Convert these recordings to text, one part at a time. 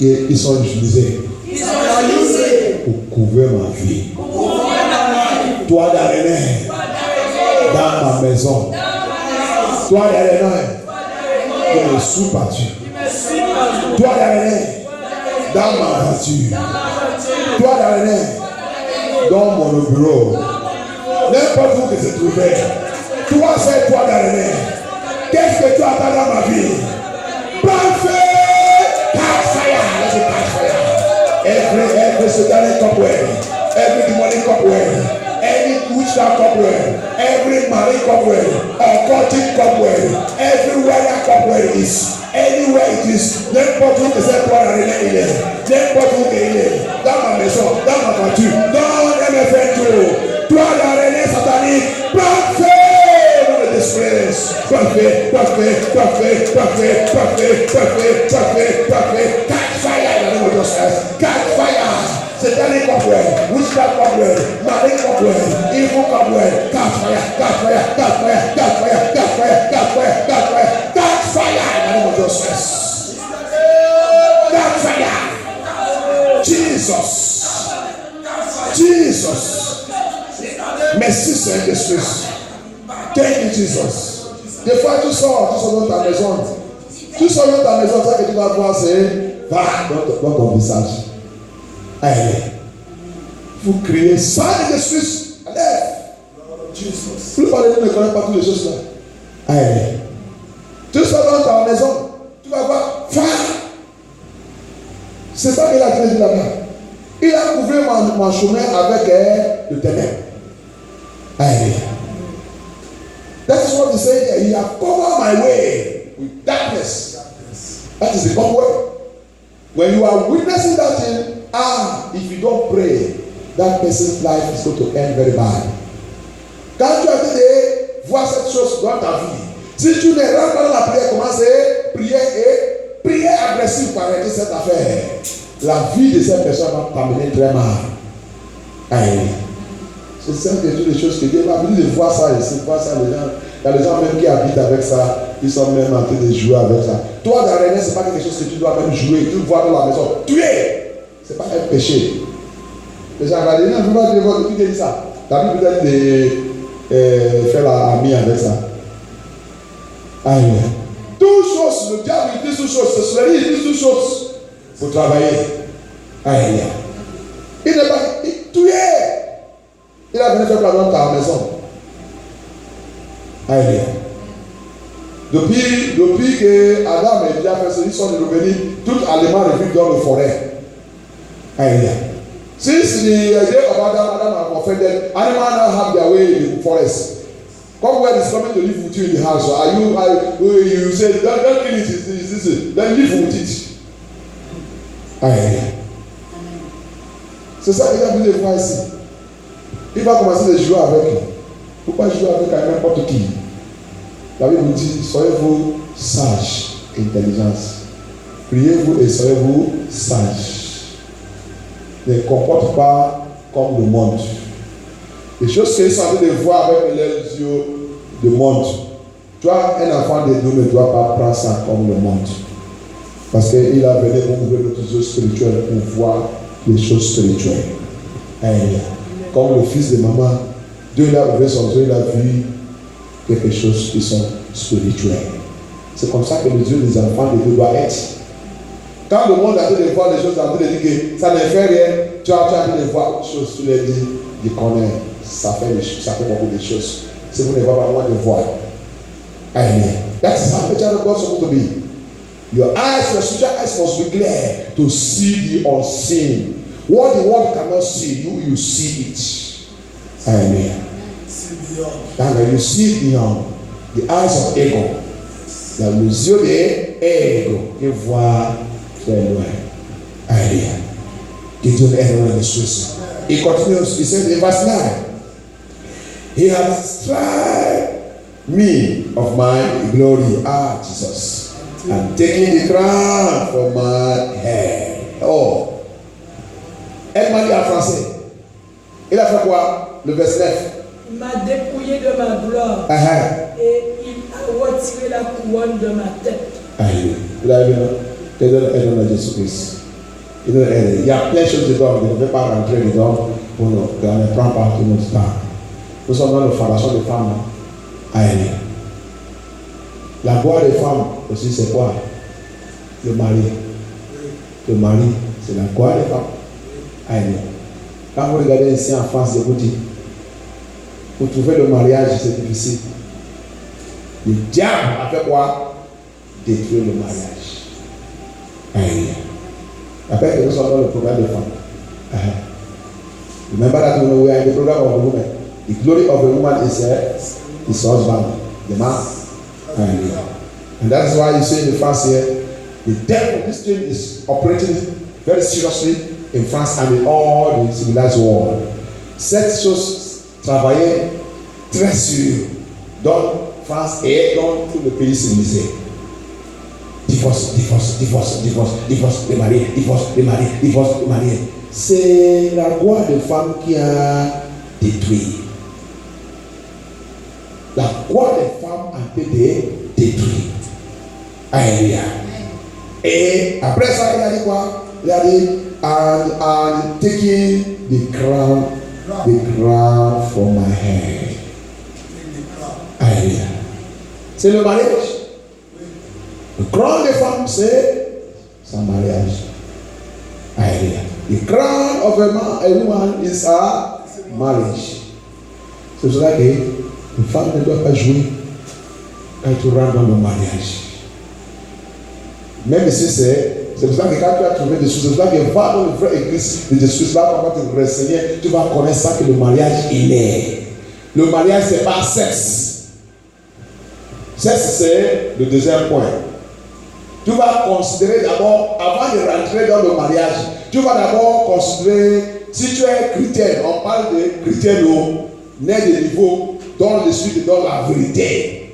qu'ils sont utilisés pour couvrir ma vie. Toi d'Aréné, dans ma maison. Toi d'Aréné, qui me suis battu. Toi d'Aréné, dans ma voiture. Toi d'Aréné, dans mon bureau. N'importe où que je trouvais. Toi, c'est toi d'Aréné. Qu'est-ce que tu attends dans ma vie? Prends feu! Catch fire! Let it catch fire! Every satanic cobweb, every demonic cobweb, any witchcraft cobweb, every marine cobweb, occultic cobweb, everywhere cobweb is, anywhere it is, n'importe où que c'est toi d'Aréné il est, n'importe où qu'il est, dans ma maison, dans ma voiture, dans MFN Tour, toi d'Aréné satanique, prends feu! Disgrace, prophet, catch fire in the name of Jesus, catch fire, satanic cobweb, witchcraft cobweb, marine cobweb, evil cobweb, catch fire, catch fire, catch fire, catch fire, catch fire, catch fire, catch fire, catch fire in the name of Jesus, catch fire, Jesus, merci Saint-Esprit. Thank you, Jesus. Des fois, tu sors dans ta maison. Tu sors dans ta maison, ça que tu vas voir, c'est va dans ton visage. Allez. Vous criez, Saint-Esprit, allez. Jesus. Plus parler ne connaît pas toutes les choses là. Allez. Tu sors dans ta maison, tu vas voir, va. C'est ça qu'il a dit là-bas. Il a couvert mon chemin avec le ténèbre. Allez. That is what he said here. He has covered my way with darkness. That is the cobweb. When you are witnessing that thing, if you don't pray, that person's life is going to end very bad. Quand tu as dit de voir cette chose dans ta vie, si tu ne rentres pas dans la prière, commence à prier et prier agressif pour arrêter cette affaire. La vie de cette personne va t'amener très mal. Aïe. C'est simple que toutes les choses que Dieu m'a dit de voir ça ici, voir ça les gens. Il y a des gens même qui habitent avec ça, ils sont même en train de jouer avec ça. Toi, d'Aréné, ce n'est pas quelque chose que tu dois même jouer, tu le vois dans la maison. Tuer! Ce n'est pas un péché. Les gens regardent, non, je ne veux pas dire qui dit ça. La Bible peut-être de faire l'ami avec ça. Aïe. Toutes choses, le diable il dit toutes choses, ce serait il dit toutes choses pour travailler. Aïe. Il n'est pas. Tuer! Il a venu faire la dans ta maison. Aïe. Depuis que Adam et Eve fait ça, ils sont revenus, tout aliment revu dans le forêt. Aïe. Since the day of Adam and offended, animals now have their way in the forest. Cobweb is coming to live with you in the house. So you say, don't kill it, this, then live with it. Aïe. C'est ça qu'il a vu de voir ici. Il va commencer à jouer avec lui. Pourquoi jouer avec n'importe qui? La Bible nous dit, soyez-vous sages, intelligence. Priez-vous et soyez-vous sages. Ne comporte pas comme le monde. Les choses qu'ils sont en train de voir avec les yeux du monde. Toi, un enfant de nous ne doit pas prendre ça comme le monde. Parce qu'il a venu pour ouvrir notre yeux spirituels pour voir les choses spirituelles. Amen. Comme le fils de maman, Dieu il a ouvert son yeux, il a vu quelque chose qui sont spirituels. C'est comme ça que le Dieu des enfants de Dieu doit être. Quand le monde a train de voir les choses, en train de dire que ça ne fait rien, tu as train de voir autre chose, tu les dis, il connaît, ça fait beaucoup de choses. Si vous ne voyez pas loin de voir. Amen. That is how the child of God is supposed to be. Your eyes, your spiritual eyes must be clear to see the unseen. What the world cannot see, you see it. Amen. And when you see beyond the eyes of ego, les yeux de ego, qui voient très loin. Amen. Qui donne erreur de choses. Il continue, il said in verse 9, He has stripped me of my glory, Jesus, and taken the crown from my head. Oh. Elle m'a dit en français. Il a fait quoi? Le verset 9. Il m'a dépouillé de ma gloire. Et il a retiré la couronne de ma tête. Aïe. Vous l'avez vu, non? Elle donne à Jésus-Christ. Il y a plein de choses dedans, je ne vais pas rentrer dedans pour nous, on ne prend pas tout notre temps. Nous sommes dans la formation des femmes aériennes. La gloire des femmes aussi, c'est quoi? Le mari. Le mari, c'est la gloire des femmes aériennes. Quand vous regardez ici en France, je vous dis, pour trouver le mariage, c'est difficile. Le diable a fait quoi? Détruire le mariage aérien. Après que nous sommes dans le programme de femmes. Remember that when we are in the program of a woman, the glory of a woman is his husband, the man. And that's why you see in France here, the devil, this thing is operating very seriously in France and in all the civilized world. Cette chose travaillait très sérieux dans France et dans tout le pays civilisé. Divorce, divorce, divorce, divorce, divorce, les mariés, divorce, les mariés, divorce, les mariés. C'est la gloire des femmes qui a détruit. La gloire des femmes a été détruite. Alléluia. Et après ça, il a dit quoi? Il a dit, and taking the crown from my head. Alléluia. C'est le mariage. Le crown des femmes, c'est son mariage. Alléluia. The crown of a woman is a marriage. C'est pour cela que une femme ne doit pas jouer quand tu rentres dans le mariage. Même si c'est pour ça que quand tu as trouvé des choses, c'est pour ça que va dans une vraie église de Jésus, là, on va te renseigner, tu vas connaître ça que le mariage il est. Le mariage, c'est pas sexe. Sexe, c'est le deuxième point. Tu vas considérer d'abord, avant de rentrer dans le mariage, tu vas d'abord considérer, si tu es chrétien, on parle de chrétien né de niveau dans le suite dans la vérité.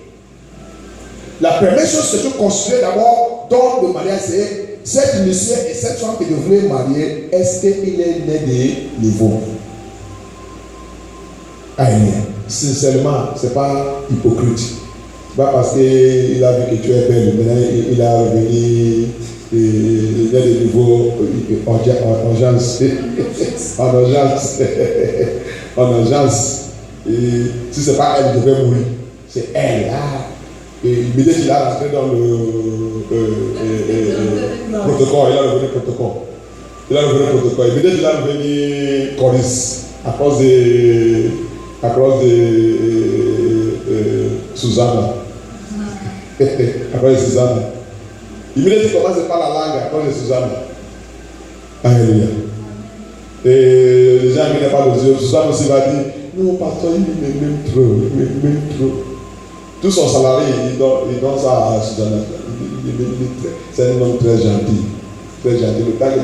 La première chose que tu considères d'abord dans le mariage, c'est cette monsieur et cette femme que tu voulais marier, est-ce qu'il est né de niveau? Sincèrement, ce n'est pas hypocrite. Ce n'est pas parce qu'il a vu que tu es belle, maintenant il a revenu, il est de niveau en urgence. En urgence. Et si ce n'est pas elle qui devait mourir, c'est elle. Et il dit qu'il a rentré dans le protocole, il a revenu protocole. Il me dit qu'il a revenu choriste à cause de Susanna. À cause de Susanna. Il me dit qu'il commence par la langue à cause de Susanna. Alléluia. Et les gens qui n'ont pas les yeux, Susanna aussi va dire, non, pasteur, il m'aime trop. Tout son salarié, il donne ça à Susanna. C'est un homme très gentil. Très gentil. Le temps que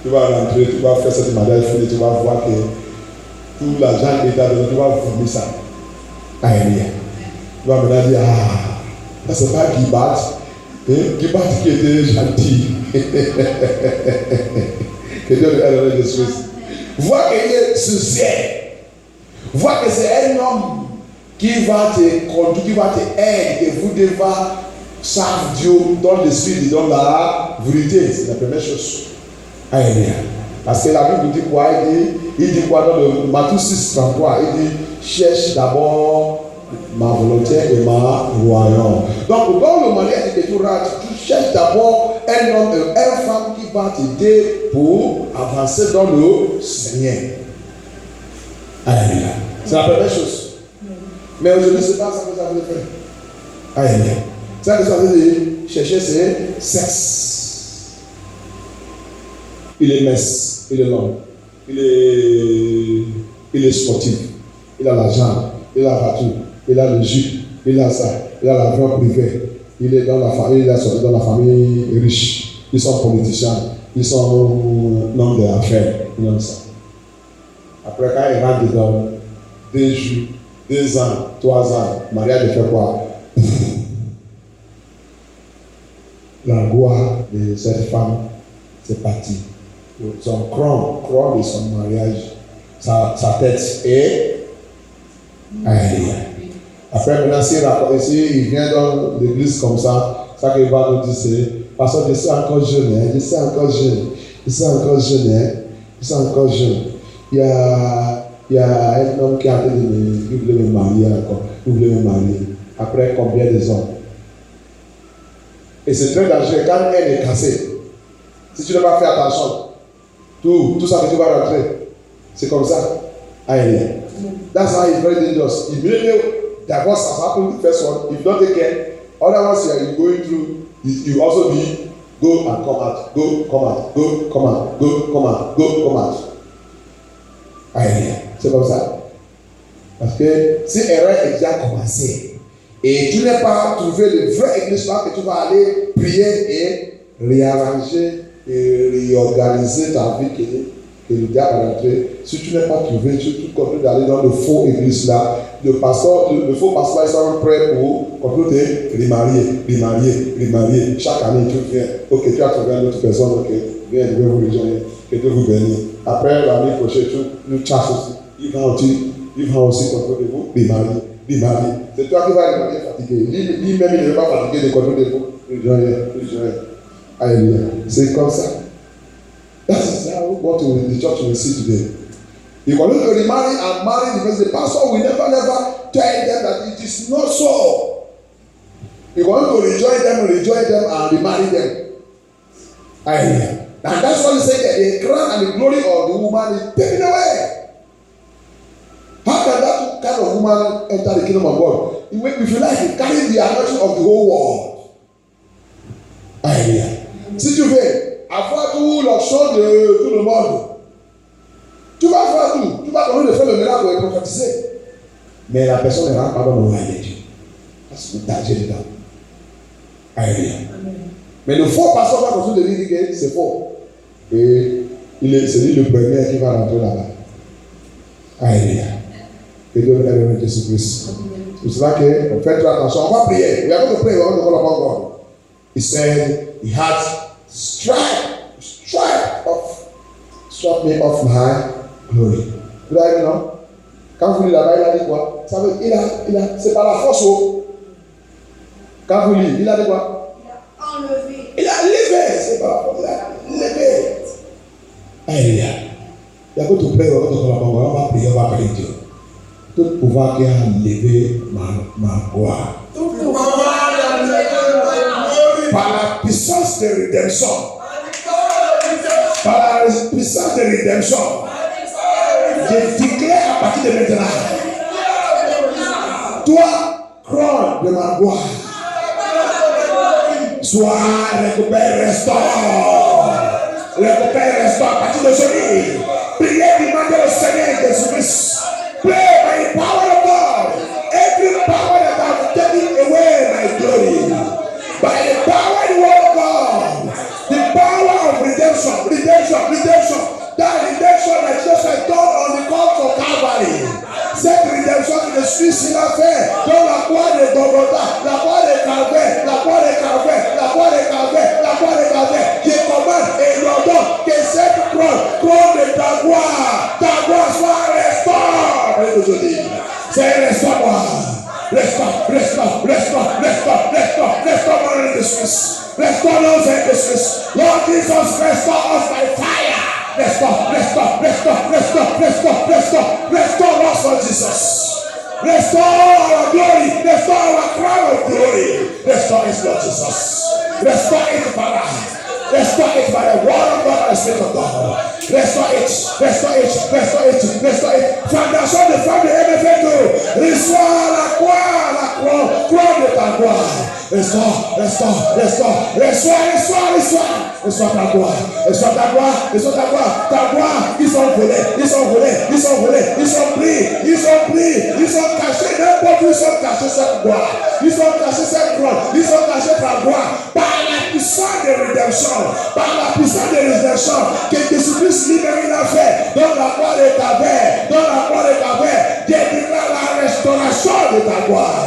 tu vas rentrer, tu vas faire cette mariage, tu vas voir que tout l'argent que tu as donné, tu vas vomir ça. Alléluia. Tu vas maintenant dire, ça c'est pas Guibat. Guibat qui était gentil. Que Dieu lui ait donné des choses. Vois qu'il est sincère. Vois que c'est un homme qui va te conduire, qui va te aider, et vous devez servir Dieu dans l'esprit, dans la vérité. C'est la première chose. Alléluia. Parce que la Bible dit quoi? Il dit quoi dans le Matthieu 6, 33? Il dit, cherche d'abord ma volonté et ma royaume. Donc, dans le mariage que tu rates, tu cherches d'abord un homme et une femme qui va t'aider pour avancer dans le Seigneur. Alléluia. C'est la première chose. Mais aujourd'hui, ce n'est pas ça que ça veut faire. Alléluia. Ça que ça veut dire, chercher, c'est sexe. Il est mince, il est long, il est sportif, il a l'argent, il a la voiture, il a le jus, il a ça, il a l'avion privé, il est dans la famille, il est sorti dans la famille riche, ils sont politiciens, ils sont hommes d'affaires, ils ont ça. Après, quand il rentre dedans, 2 ans, 3 ans, mariage de fait quoi? La gloire de cette femme, c'est parti. Son croix de son mariage, sa tête est. Alléluia. Après, maintenant, s'il vient dans l'église comme ça qu'il va nous dire, c'est parce que je suis encore jeune, Ils sont encore jeunes, hein. Ils sont encore jeunes. Il y a un homme qui a dit il voulait me marier encore. Il voulait me marier. Après combien de ans? Et c'est très dangereux quand elle est cassée. Si tu n'as pas fait attention, tout ça que tu vas rentrer, c'est comme ça. Aïe. That's why it's very dangerous. Immediately, divorce has happened the first one. If you don't take care, other ones you are going through, you also be go and come out, go, come out, go, come out, go, come out, go, come out. Aïe. C'est comme ça. Parce que si l'erreur est déjà commencée et tu n'as pas trouvé le vrai église là que tu vas aller prier et réarranger et réorganiser ta vie que le diable a rentré. Si tu n'as pas trouvé, tu continues d'aller dans le faux église là. Le faux pasteur, ils sont prêts pour continuer de remarier. Chaque année, tu viens. Ok, tu as trouvé une autre personne, ok, viens, je vais vous rejoindre, que Dieu vous bénisse. Après, l'année prochaine, tu nous chasses aussi. Il va aussi continuer de vous remarier. C'est toi qui vas remarier fatigué. Lui-même, il ne va pas fatiguer de continuer de vous rejoindre. Alléluia. C'est comme ça. That's what the church will see today. If you want to remarry and marry, because the pastor will never tell them that it is not so. If you want to rejoin them and remarry them. Hallelujah. And that's what he said that the crown and the glory of the woman is taken away. How can that kind of woman enter the kingdom of God? If you like, it carries the anointing of the whole world. Hallelujah. Si tu veux avoir tout l'option de tout le monde, tu vas faire tout. Tu vas continuer de faire le miracle et prophétiser. Mais la personne ne rentre pas dans le royaume de Dieu. Parce que le danger dedans. Alléluia. Mais le faux pasteur va continuer de dire que c'est faux. Et c'est lui le premier qui va rentrer là-bas. Alléluia. Que Dieu nous aide dans Jésus-Christ. C'est cela qu'on fait très attention. On va prier. We are going to pray. We are going to call upon God. He said, he had strip me off my glory. Vous l'avez vu, non? Quand vous lisez là-bas, il a dit quoi? Ça veut dire, c'est par la force. Quand vous lisez, il a dit quoi? Il a enlevé. Il a levé, c'est par la force. Il a levé. Alléluia. Il y a que tout prier, on va prier, on va prier Dieu. Tout pouvoir qui a levé ma gloire. Tout pouvoir a levé ma gloire. Par la puissance de rédemption. Par la puissance de rédemption. Je déclare à partir de maintenant. Toi, couronne de ma gloire. Sois récupéré, restaure. Récupère, restaure à partir d'aujourd'hui. Priez, demandez au Seigneur Jésus-Christ. Pray by the power of God. Every power that has taken away my glory. By the power of the word of God. The power of redemption. That redemption that Jesus has done on the cross of Calvary. Cette rédemption que je suis sur la fait dans la croix de Golgotha, la croix de Calvaire, qui commande et l'ordonne que cette couronne de ta gloire soit restaurée aujourd'hui. C'est restaure-moi. Restaure-moi in this place. Restore us in this place. Lord Jesus, restore us by fire. Restore us, Lord Jesus. Restore our glory. Restore our crown of glory. Restore it, Lord Jesus. Restore it, Father. Restore it by the word of God and the Spirit of God. Restore it. Fondation de femme de MFA2. Reçois la croix de ta gloire. Reçois ta gloire. Ta gloire, ils sont volés, ils sont cachés, n'importe où ils sont cachés cette gloire. Ils sont cachés cette gloire, ils sont cachés ta gloire. Par la puissance de rédemption, que Jésus-Christ lui-même a fait dans la croix de Calvaire, Dieu déclare la restauration de ta gloire.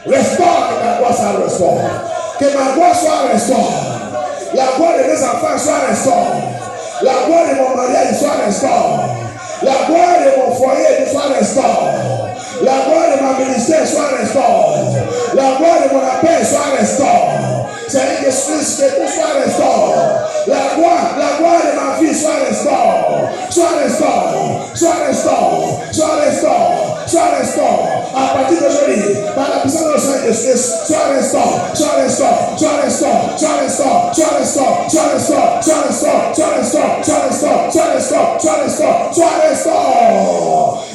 Restaure, que ta gloire soit restaurée. Que ma gloire soit restaurée. La gloire de mes enfants soit restaurée. La gloire de mon mariage soit restaurée. La gloire de mon foyer soit restaurée. La gloire de ma ministère soit restaurée. La gloire de mon appel soit restaurée. Seigneur Jésus-Christ, que tout soit restauré. La gloire de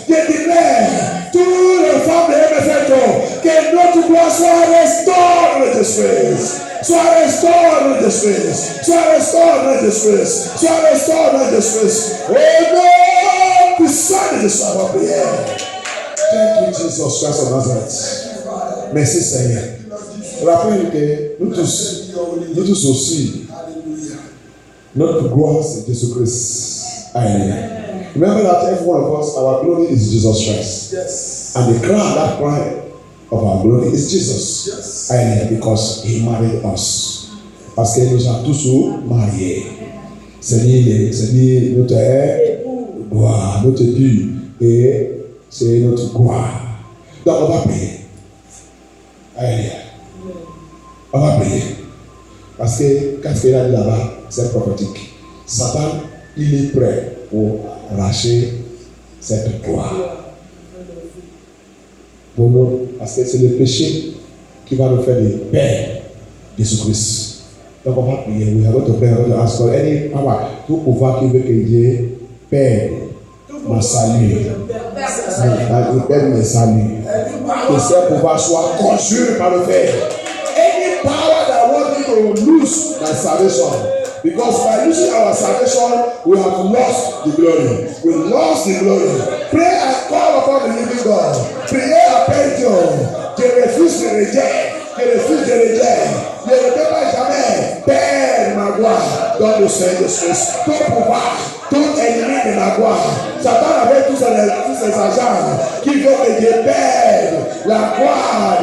They declare tous les femmes de MFFO que notre gloire soit restaurée de Suisse. Soit restaurée de Suisse. Soit restaurée de Suisse. Soit restaurée de Suisse. Oh non, puissant de sa prière. Thank you, Jesus Christ of Nazareth. Merci Seigneur. Rappelez que nous tous aussi, notre gloire c'est Jésus-Christ. Amen. Remember that every one of us, our glory is Jesus Christ. Yes. And the crown, that crown of our glory is Jesus. Yes. Amen. Because he married us. Parce que nous sommes tous mariés. C'est notre gloire, notre but et c'est notre gloire. Donc on va payer. Amen. On va payer. Parce que quand il a dit là-bas, c'est prophétique. Satan, il est prêt pour arracher cette gloire. Pour nous, parce que c'est le péché qui va nous faire des pères de Jésus-Christ. Donc on va prier. We are going to pray. We are going to ask for any power. Tout pouvoir qui veut que Dieu perde ma salut. Il perd mes salut. Que ce pouvoir soit conjuré par le Père. Any power that wants me to lose my salvation. Because by losing our salvation, we have lost the glory. We lost the glory. Pray and call upon the living God. Priez, appelle Dieu. Je refuse de rejet. Je refuse de rejet. Je ne peux pas jamais perdre ma gloire dans le Seigneur Jésus. Tout pouvoir, tout ennemi de ma gloire. Satan avait tous ses agents qui veulent que je perde la gloire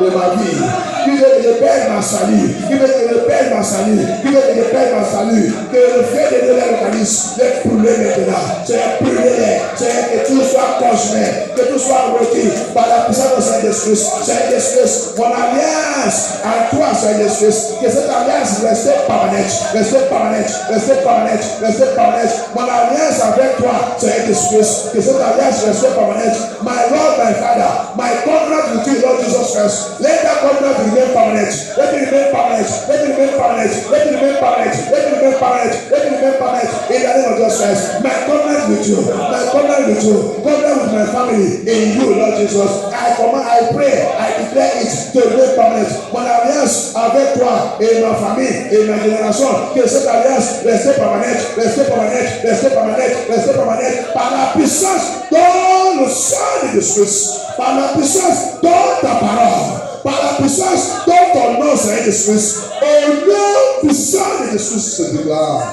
de ma vie. Qui veut que je perde ma salut, qui veut que je perde ma salut, qui veut que je perde ma salut, que le fait de donner le calice, les brûler maintenant, c'est brûler, c'est que tout soit consumé, que tout soit requis par la puissance de Saint-Esprit. Saint-Esprit, mon alliance à toi, Saint-Esprit, que cette alliance reste permanente, reste permanente, reste permanente, reste permanente. Mon alliance avec toi, Saint-Esprit, que cette alliance reste permanente. My Lord, my Father, my covenant with you, Lord Jesus Christ, let that covenant remain permanent. Let it remain permanent. Let it remain permanent. Let it remain permanent. Let it remain permanent. Let it remain permanent. In the name of Jesus Christ, my covenant with you, my covenant with you, covenant with my family in you, Lord Jesus. I command, I pray, I declare it to remain permanent. Mon alliance avec toi et ma famille et ma génération, que cette alliance reste permanente, reste permanente, reste permanente, reste permanente par la puissance dans le sang de Jésus, par la puissance dans ta parole. Par la puissance dans ton nom, Seigneur Jésus. Au nom puissant de Jésus se déclare.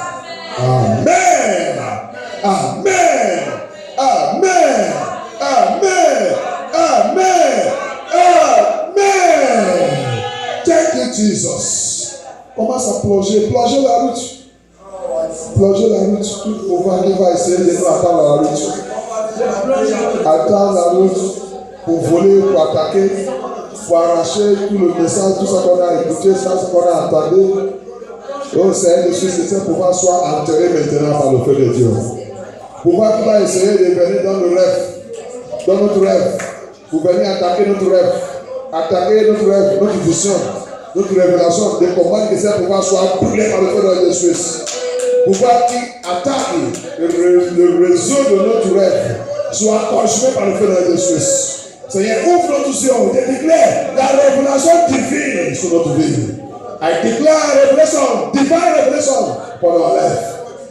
Amen. Amen. Amen. Amen. Amen. Amen. Thank you, Jesus. Commence à plonger la route. Plonger la route. Tout pouvoir qui va essayer de nous attendre la route. Attendre la route pour voler, pour attaquer. Pour arracher tout le message, tout ça qu'on a écouté, ça qu'on a entendu. Oh Seigneur Jésus, que ce pouvoir soit enterré maintenant par le feu de Dieu. Pouvoir qui va essayer de venir dans le rêve, dans notre rêve, pour venir attaquer notre rêve, notre vision, notre révélation, de comment que ce pouvoir soit brûlé par le feu de Jésus. Pouvoir qui attaque le réseau de notre rêve, soit consumé par le feu de Jésus. Seigneur, ouvre notre yeux, je déclare la révélation divine sur notre vie. I declare revelation, divine revelation for our life.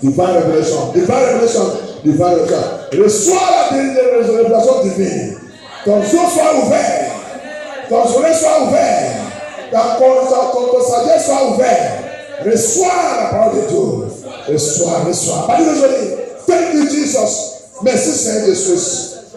Divine revelation, divine revelation, divine revelation. Reçois la révélation divine. Ton yeux soit ouvert, ton oreille soit ouvert, ton sagesse soit ouvert. Reçois la parole de Dieu. Reçois. Pas désolé. Thank you, Jesus. Merci, Seigneur Jésus.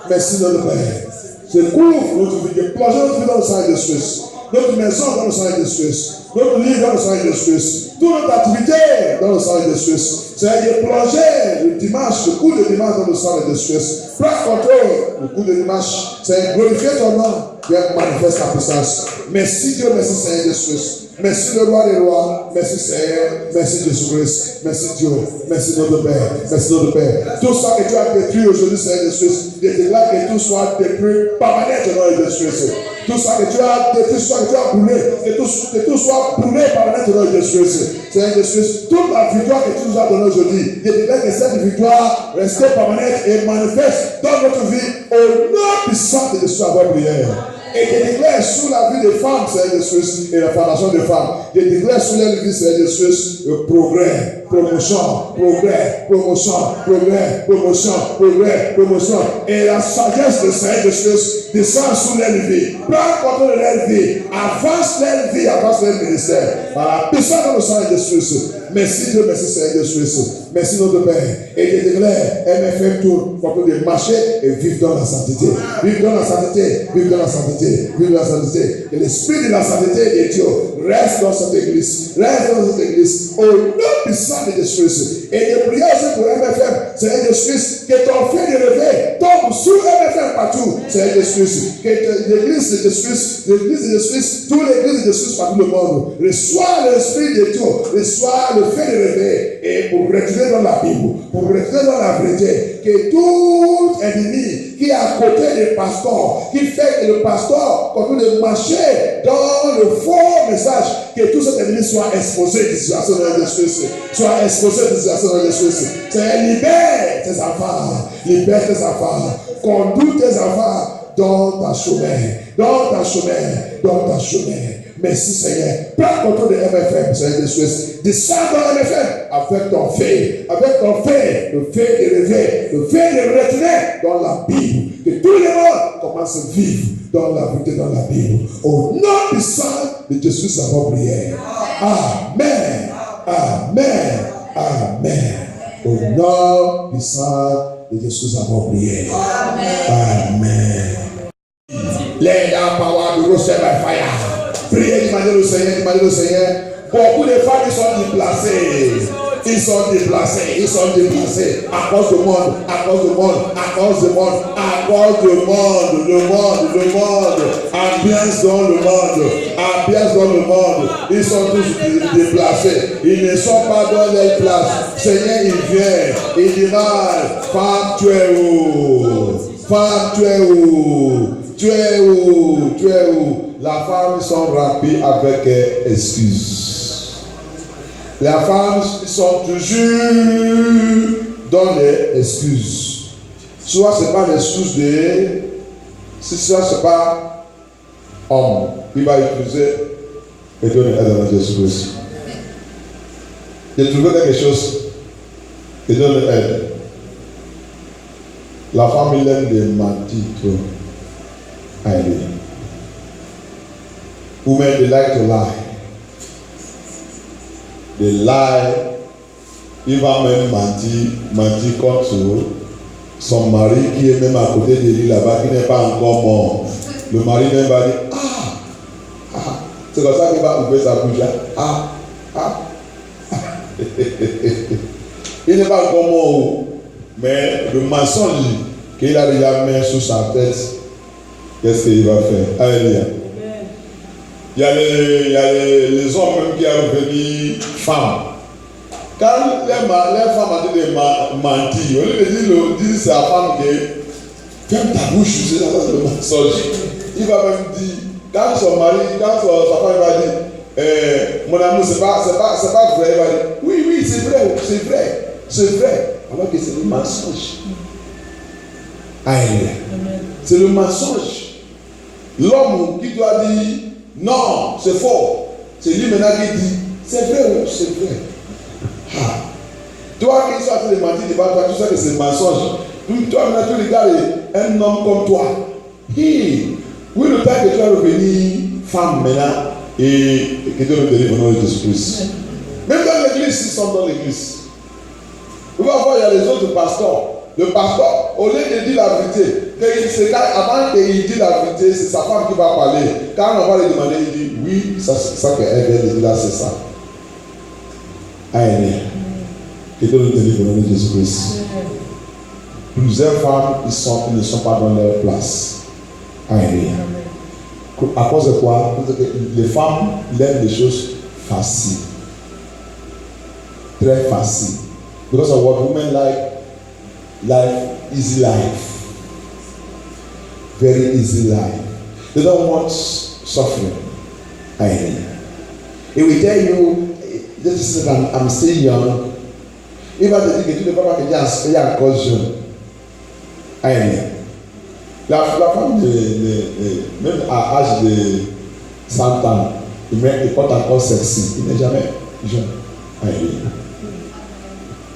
Merci, notre Père. C'est couvre notre vie, plonge notre vie dans le sang de Jésus, notre maison dans le sang de Jésus, notre lit dans le sang de Jésus, toute notre activité dans le sang de Jésus. C'est plonger le dimanche, le coup de dimanche dans le sang de Jésus. Prends contrôle le coup de dimanche. C'est glorifier ton nom, viens manifester ta puissance. Merci Dieu, merci Seigneur Jésus. Merci le roi des rois, merci Seigneur, merci Jésus-Christ, merci Dieu, merci notre Père, merci notre Père. Tout ça que tu as détruit aujourd'hui, Seigneur Jésus, je déclare que tout soit détruit permanent au nom de Jésus. Tout ça que tu as détruit, tout ça que tu as brûlé, que tout soit brûlé par l'intérieur de Jésus. Seigneur Jésus, toute la victoire que tu nous as donnée aujourd'hui, je déclare que cette victoire reste permanente et manifeste dans notre vie au nom puissant de Jésus à votre prière. Et je déclare sur la vie des femmes, Seigneur Jésus, et la formation des femmes. Je déclare sur leur vie, Seigneur Jésus, le progrès, promotion, progrès, promotion, progrès, promotion, progrès, promotion. Et la sagesse de Seigneur Jésus descend sur leur vie. Prends contrôle de leur vie. Avance leur vie, avance leur ministère. Par la puissance de Seigneur Jésus. Merci Dieu, merci Seigneur Jésus. Merci notre Père. Et je déclare, MFM tourne pour de marcher et vivre dans la sainteté. Vivre dans la sainteté, vivre dans la sainteté, vivre dans la sainteté. Et l'esprit de la sainteté de Dieu reste dans cette église. Reste dans cette église. Au nom puissant de Jésus. Et je prie aussi pour MFM, Seigneur Jésus, que ton feu de réveil tombe sur MFM partout. Seigneur Jésus, que l'église de Jésus, toute l'église de Jésus partout le monde, reçoit l'esprit de Dieu, reçoit le feu de réveil. Et pour retourner dans la Bible, pour retourner dans la vérité, que tout ennemi qui est à côté du pasteur, qui fait que le pasteur continue de marcher dans le faux message, que tout cet ennemi soit exposé de situation de Jésus, soit exposé de situation de Jésus. C'est libère tes enfants, libère tes enfants, conduis tes enfants dans ta chemin, dans ta chemin, dans ta chemin. Merci Seigneur. Prends contrôle de MFM, Seigneur Jésus. Descends dans MFM avec ton feu, le feu de réveil, le feu de retourner dans la Bible. Que tout le monde commence à vivre dans la vérité, dans la Bible. Au nom puissant de Jésus, à vos prières. Amen. Amen. Amen. Au nom puissant de Jésus, à vos prières. Amen. Let the power be roasted by fire. Priez, demandez au Seigneur. Beaucoup de femmes qui sont déplacées. Ils sont déplacés à cause du monde, à cause du monde. Ambiance dans le monde. Ils sont tous déplacés. Ils ne sont pas dans leur place. Seigneur, il vient. Il dit mal, femme, tu es où? Femme, tu es où? Tu es où? La femme sont remplies avec excuses. Les femmes sont toujours dans les excuses. Soit ce n'est pas l'excuse de. Si ce n'est pas homme qui va utiliser et donner l'aide à Jésus-Christ. J'ai trouvé quelque chose et donne l'aide. La femme il aime de mentir trop. Allez. Women, they like to lie. They lie. Il va même mentir contre son mari qui est même à côté de lui là-bas, qui n'est pas encore mort. Le mari même va dire c'est comme ça qu'il va ouvrir sa bouche là. Il n'est pas encore mort, mais le mensonge qu'il a déjà mis sur sa tête, qu'est-ce qu'il va faire? Alléluia. Il y a les hommes même qui ont devenu femmes. Quand les femmes ont dit de mentir, au lieu de dire c'est la femme qui ferme ta bouche, c'est le mensonge. Il va même dire, quand son mari, quand sa femme va dire, mon amour, c'est pas vrai, il va dire, oui, c'est vrai. Alors que c'est le mensonge. Alléluia. C'est le mensonge. L'homme qui doit dire, non, c'est faux. C'est lui maintenant qui dit, c'est vrai. Toi qui es en train de mentir devant toi, tu sais que c'est mensonge. Toi maintenant tu regardes un homme comme toi. Oui, le temps que tu vas revenir femme maintenant et que Dieu nous délivre au nom de Jésus-Christ. Même dans l'église, ils sont dans l'église. Vous allez voir, il y a les autres pasteurs. Le pasteur, au lieu de dire la vérité, avant qu'il dise la vérité, c'est sa femme qui va parler. Quand on va lui demander, il dit oui, ça qu'elle vient de dire là, c'est ça. Amen. Que Dieu nous délivre au nom de Jésus-Christ. Plusieurs femmes, ils ne sont pas dans leur place. Amen. À cause de quoi? Parce que les femmes aiment les choses faciles. Très faciles. Because of what women like easy life. Very easy life. They don't want suffering. Amen. If we tell you, this is I'm still young, if I think it will never make a caution. Amen. La femme même à l'âge de 100 ans, il porte encore sexy. Il n'est jamais jeune. Amen.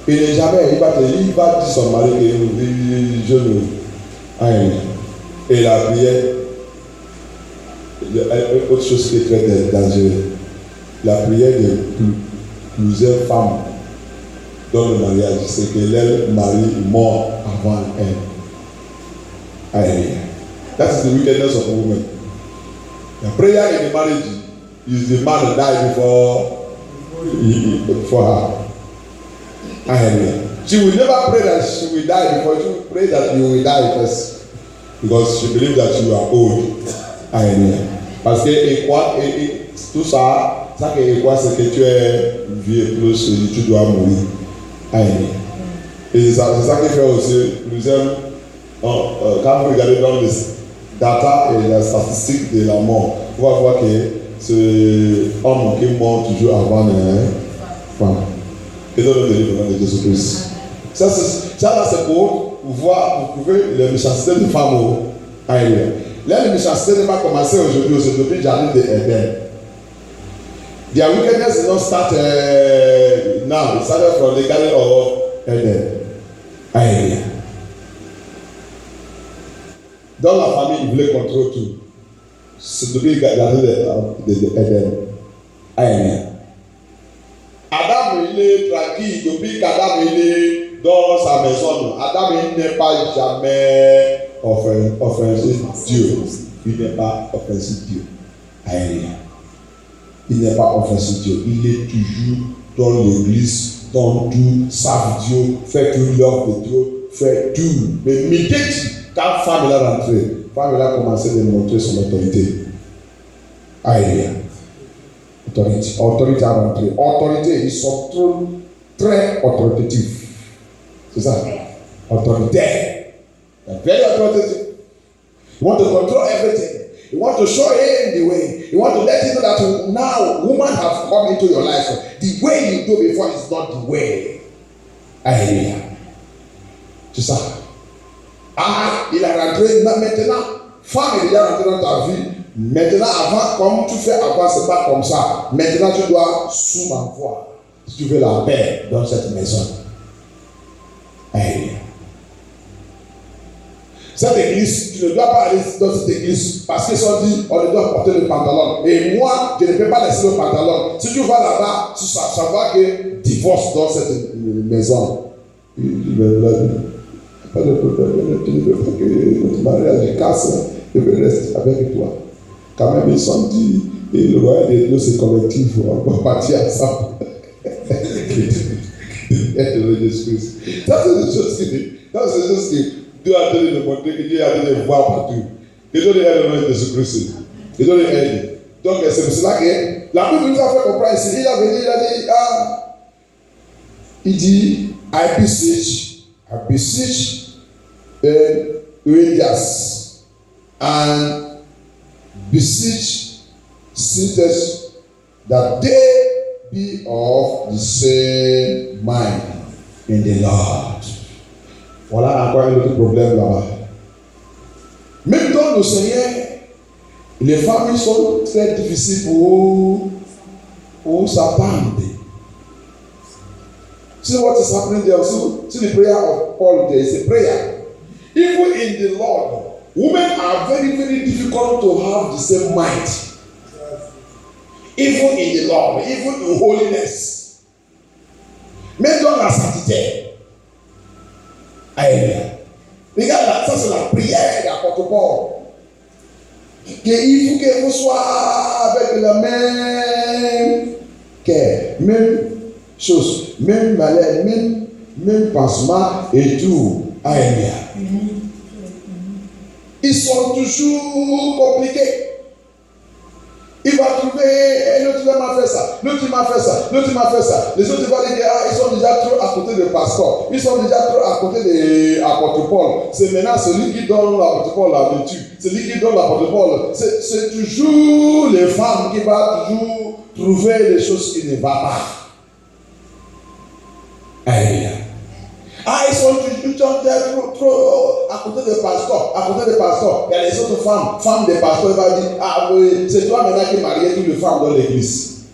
Il n'est jamais, il va dire son mari qu'il est jeune. Amen. Et la prière, autre chose qui est très dangereuse, la prière de plusieurs femmes dans le mariage, c'est que leur mari mort avant elle. Amen. That is the wickedness of a woman. The prayer in the marriage is the man that died before her. Amen. She will never pray that she will die before. She will pray that you will die first, because she believes that you are old. Amen. Parce que tout ça, ça c'est que tu es vieux plus et tu dois mourir. Amen. Et c'est ça qui fait aussi plusieurs. Quand vous regardez dans les data et la statistique de la mort, vous allez voir que ce homme qui mort toujours avant une femme. Et dans le délivrement de Jésus-Christ. Ça c'est pour voir, vous pouvez la méchanceté de femmes ailleurs. Là, la méchanceté n'est pas commencé aujourd'hui, c'est depuis le jardin d'Éden. Their wickedness did not start now. It started from the garden of Eden. Amen. Dans la famille, il voulait contrôler tout. C'est depuis le jardin d'Éden. Amen. Adam, il est tranquille depuis qu'Adam est dans sa maison. Adam, il n'est pas jamais offensé Dieu. Il n'est pas offensé Dieu. Amen. Il n'est pas offensé Dieu. Il est toujours dans l'église, dans tout, savent Dieu, fait tout l'œuvre de Dieu, fait tout. Mais immédiatement, quand femme est rentrée, femme a commencé à démontrer son autorité. Amen. Autorité à rentrer. Autorité, ils sont très autoritatifs. C'est ça. Autorité. Very authoritative. You want to control everything. You want to show him the way. You want to let him know that now woman have come into your life. The way you do before is not the way. Alléluia. C'est ça. Ah, il a rentré maintenant. Femme est déjà rentrée dans ta vie. Maintenant, avant, comme tu fais avant, c'est pas comme ça. Maintenant, tu dois sous ma voix. Si tu veux la paix dans cette maison. Alléluia. Cette église, tu ne dois pas aller dans cette église parce qu'ils ont dit on doit porter le pantalon. Et moi, je ne peux pas laisser le pantalon. Si tu vas là-bas, tu savoir que divorce dans cette maison. Pas de problème, tu ne veux pas que notre mariage casse, je veux rester avec toi. Quand même, ils sont dit, et le royaume de Dieu c'est collectif, on va partir ensemble. Ça, c'est des choses qui Dieu a donné de montrer que Dieu a donné de voir partout. Il donne le nom de Jésus-Christ. Il donne l'aide. Donc c'est pour cela que la Bible nous a fait comprendre ici. Il dit, I beseech Euodias and beseech sisters that they be of the same mind in the Lord. Voilà encore un autre problème là-bas. Même dans le Seigneur, les familles sont très difficiles pour s'attendre. See what is happening there also? See the prayer of Paul there is a prayer. Even in the Lord, women are very, very difficult to have the same mind. Even in the Lord, even in holiness. Même dans la sainteté. Amen. Regarde, ça c'est la prière de l'apôtre Paul. Il faut que vous soyez avec la même cœur, même chose, même malheur, même pansement et tout. Amen. Ils sont toujours compliqués. Il va trouver, l'autre m'a fait ça, l'autre m'a fait ça, l'autre m'a fait ça. Les autres vont dire, ah, ils sont déjà trop à côté de pasteur, ils sont déjà trop à côté de l'apôtre Paul. C'est maintenant celui qui donne l'apôtre Paul la vertu, celui qui donne l'apôtre Paul. C'est toujours les femmes qui vont toujours trouver les choses qui ne vont pas. Alléluia. Ah, ils sont toujours trop à côté des pasteurs, à côté des pasteurs. Il y a les autres femmes des pasteurs, ils vont dire, ah oui, c'est toi maintenant qui mariais toutes les femmes dans l'église.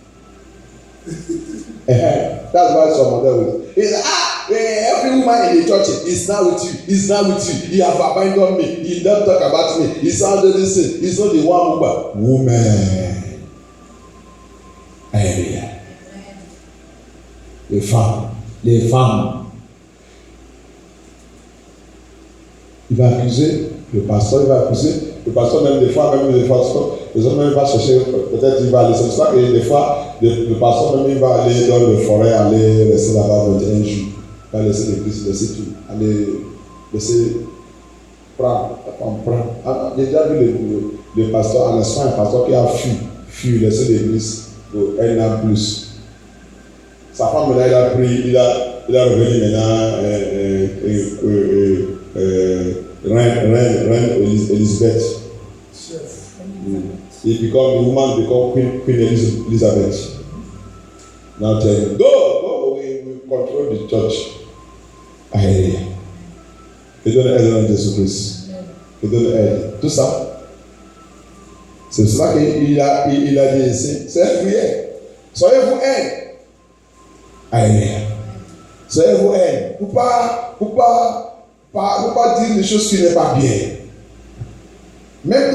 That's why some of them is every woman in the church is now with you, is now with you. He have abandoned me, he don't talk about me, he's not the listen, he's not the one woman. Alléluia. Les femmes. Il va accuser, le pasteur même des fois, les hommes même va chercher, peut-être il va aller, c'est ça, et des fois, le pasteur même il va aller dans le forêt, aller rester là-bas 21 jours, il va laisser l'église, laisser tout, aller laisser prendre. J'ai déjà vu le pasteur en Espagne, un pasteur qui a fui, laisser l'église pour un an plus. Sa femme maintenant, il a pris, il a revenu maintenant, Reine Elizabeth. He become the woman become Queen Elizabeth. Now tell him, go, we control the church. Alléluia. Et donne aide à Jésus-Christ. Et donne aide. Tout ça. C'est cela qu'il a dit ici. C'est prière. Soyez-vous aide. Alléluia. Soyez-vous aide. Pour pas dire des choses qui n'est pas bien. Même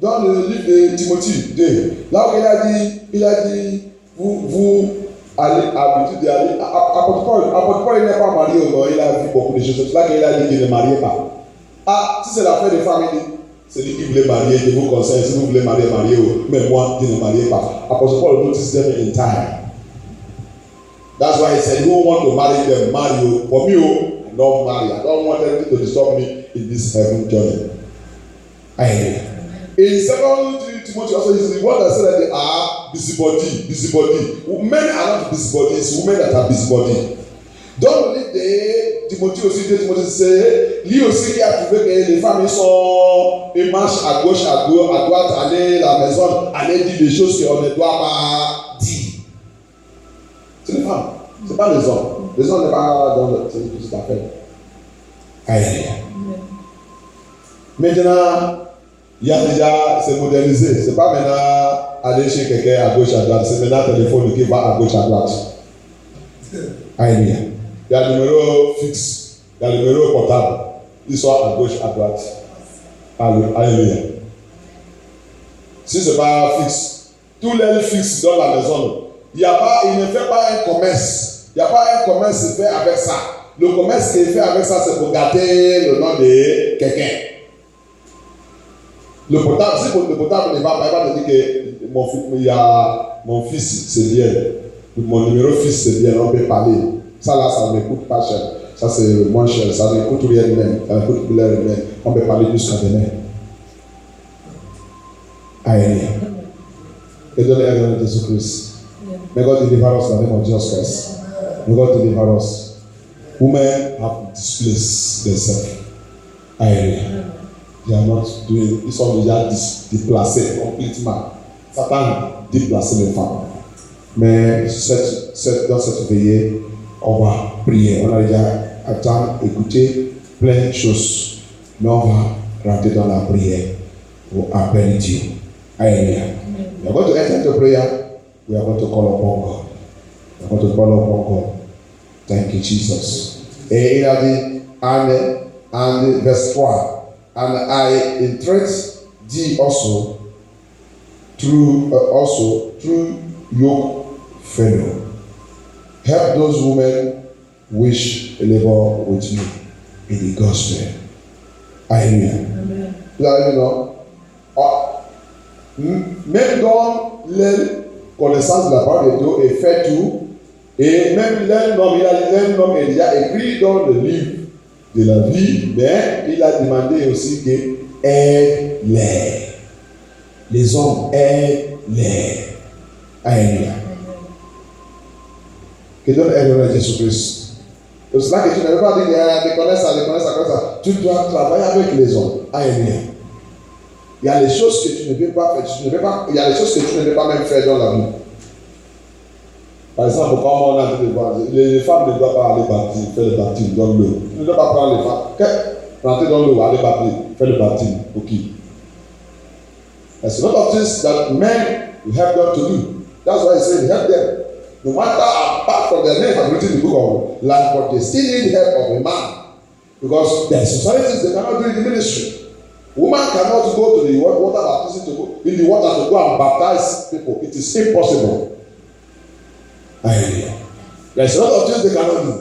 dans le livre de Timothée 2, là où il a dit, vous allez habitude d'aller. Apôtre Paul, il n'est pas marié au monde, il a vu beaucoup de choses. C'est là qu'il a dit qu'il ne mariait pas. Ah, si c'est l'affaire de famille, c'est lui qui voulait marier, je vous conseille, si vous voulez marier, mariez-vous. Mais moi, je ne mariais pas. Apôtre Paul notice them in time. That's why he said, who want to marry them, marry you. For me, don't marry. I don't want anything to disturb me in this heaven journey. Amen. In 2 Timothy also is the word that said that they are busybody. Men are not busybodies, women that are busybody. Don't believe Timothy aussi, Timothy c'est lui aussi qui a trouvé que les femmes ils marchent à gauche, à droite, aller à la maison, aller dire des choses qu'on ne doit pas dire. C'est les femmes, c'est pas les hommes. Les hommes n'est pas dans cette affaire. Alléluia. Maintenant, il y a déjà, c'est modernisé. C'est pas maintenant aller chez quelqu'un à gauche, à droite. C'est maintenant le téléphone qui va à gauche, à droite. Alléluia. Il y a le numéro fixe, il y a le numéro portable. Ils sont à gauche, à droite. Alléluia. Si ce n'est pas fixe, tous les fixes dans la maison, il ne fait pas un commerce. Il n'y a pas un commerce fait avec ça. Le commerce qui est fait avec ça, c'est pour gâter le nom de quelqu'un. Le portable, si le portable ne va pas, il va me dire que mon fils, c'est bien. Mon numéro fils, c'est bien, on peut parler. Ça là, ça ne me coûte pas cher. Ça, c'est moins cher. Ça ne coûte rien même. Ça ne coûte rien même. On peut parler jusqu'à demain. Alléluia. Et donner la gloire de Jésus-Christ. May God deliver us in the name of Jesus Christ. May God deliver us. Women have displaced themselves. Alléluia. They are not doing. Ils sont déjà déplacés complètement. Satan déplace les femmes. Mais dans cette veillée, on va prier. On a déjà écouté plein de choses. Mais on va rentrer dans la prière pour appeler Dieu. Alléluia. We are going to enter into prayer. We are going to call upon God. We are going to call upon God. Thank you, Jesus. Et il a dit, and verse 3, and I entreat thee also through your fellow. Help those women which labor with you in the gospel. Hallelujah. Amen. You know, même dans les connaissances de la parole de Dieu et fait tout, et même l'homme est déjà écrit dans le livre de la vie, mais il a demandé aussi que aide-les. Les hommes aident l'air. Alléluia. Que Dieu aide Jésus-Christ. C'est cela que tu ne veux pas dire, de connaître ça, comme ça. Tu dois travailler avec les hommes. Alléluia. Il y a les choses que tu ne peux pas faire. Il y a les choses que tu ne peux pas même faire dans la vie. Par exemple, comme on a dit, les femmes ne doivent pas aller faire le baptême dans l'eau. Tu ne dois pas prendre les femmes. Rentrer dans l'eau, aller faire le baptême. Ok. There's a lot of things that men will help them to do. That's why he said help them. No matter apart from their name have written the book of life, but they still need help of a man. Because there are societies they cannot do in the ministry. Woman cannot go to the water baptism to go in the water to go and baptize people. It is impossible. There's a lot of things they cannot do.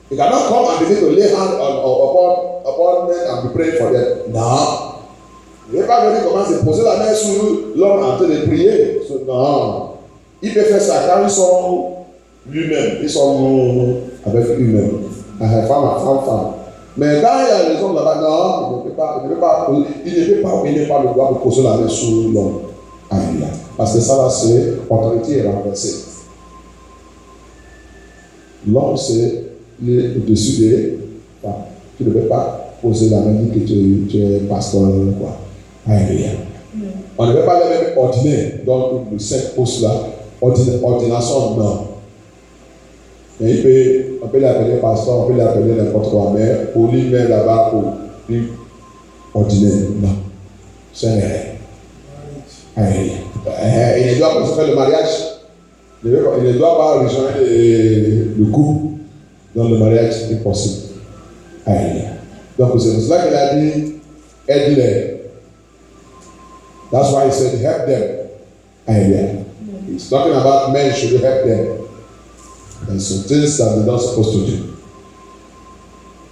They cannot come and begin to lay hands upon men and be praying for them. No. Il n'est pas venu commencer à poser la main sur l'homme en train de prier. Non. Il peut faire ça quand ils sont lui-même. Ils sont avec lui-même. Femme. Mais quand il y a les hommes là-bas, non, il ne peut pas le droit de poser la main sur l'homme. Alléluia. Parce que ça là, c'est autorité est renversée. L'homme, c'est au-dessus des femmes. Tu ne peux pas poser la main que tu es pasteur, quoi. Alléluia. On ne peut pas les mêmes ordinaires dans le 5 postes là. Ordination, non. Mais on peut l'appeler pasteur, on peut l'appeler n'importe quoi, mais pour lui-même là-bas, pour lui, ordinaire, non. C'est un erreur. Alléluia. Il ne doit pas faire le mariage. Il ne doit pas rejoindre le couple dans le mariage impossible. Alléluia. Donc c'est pour cela qu'il a dit aide-les. That's why he said help them. Alléluia. He's talking about men should help them. And some things that they're not supposed to do.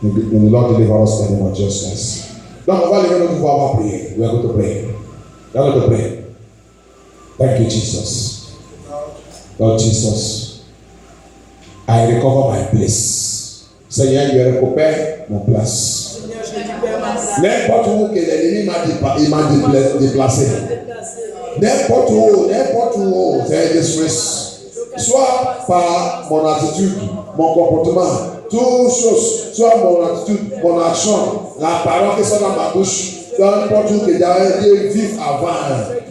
May the Lord deliver us from the name of Jesus. Donc on va aller nous pouvoir prier. We are going to pray. We are going to pray. Thank you, Jesus. Lord Jesus, I recover my place. Seigneur, je récupère mon place. N'importe où que l'ennemi m'a déplacé. N'importe où, Seigneur Jésus-Christ. Soit par mon attitude, mon comportement, toute chose, soit mon attitude, mon action, la parole qui sort dans ma bouche, n'importe où que j'ai vécu avant,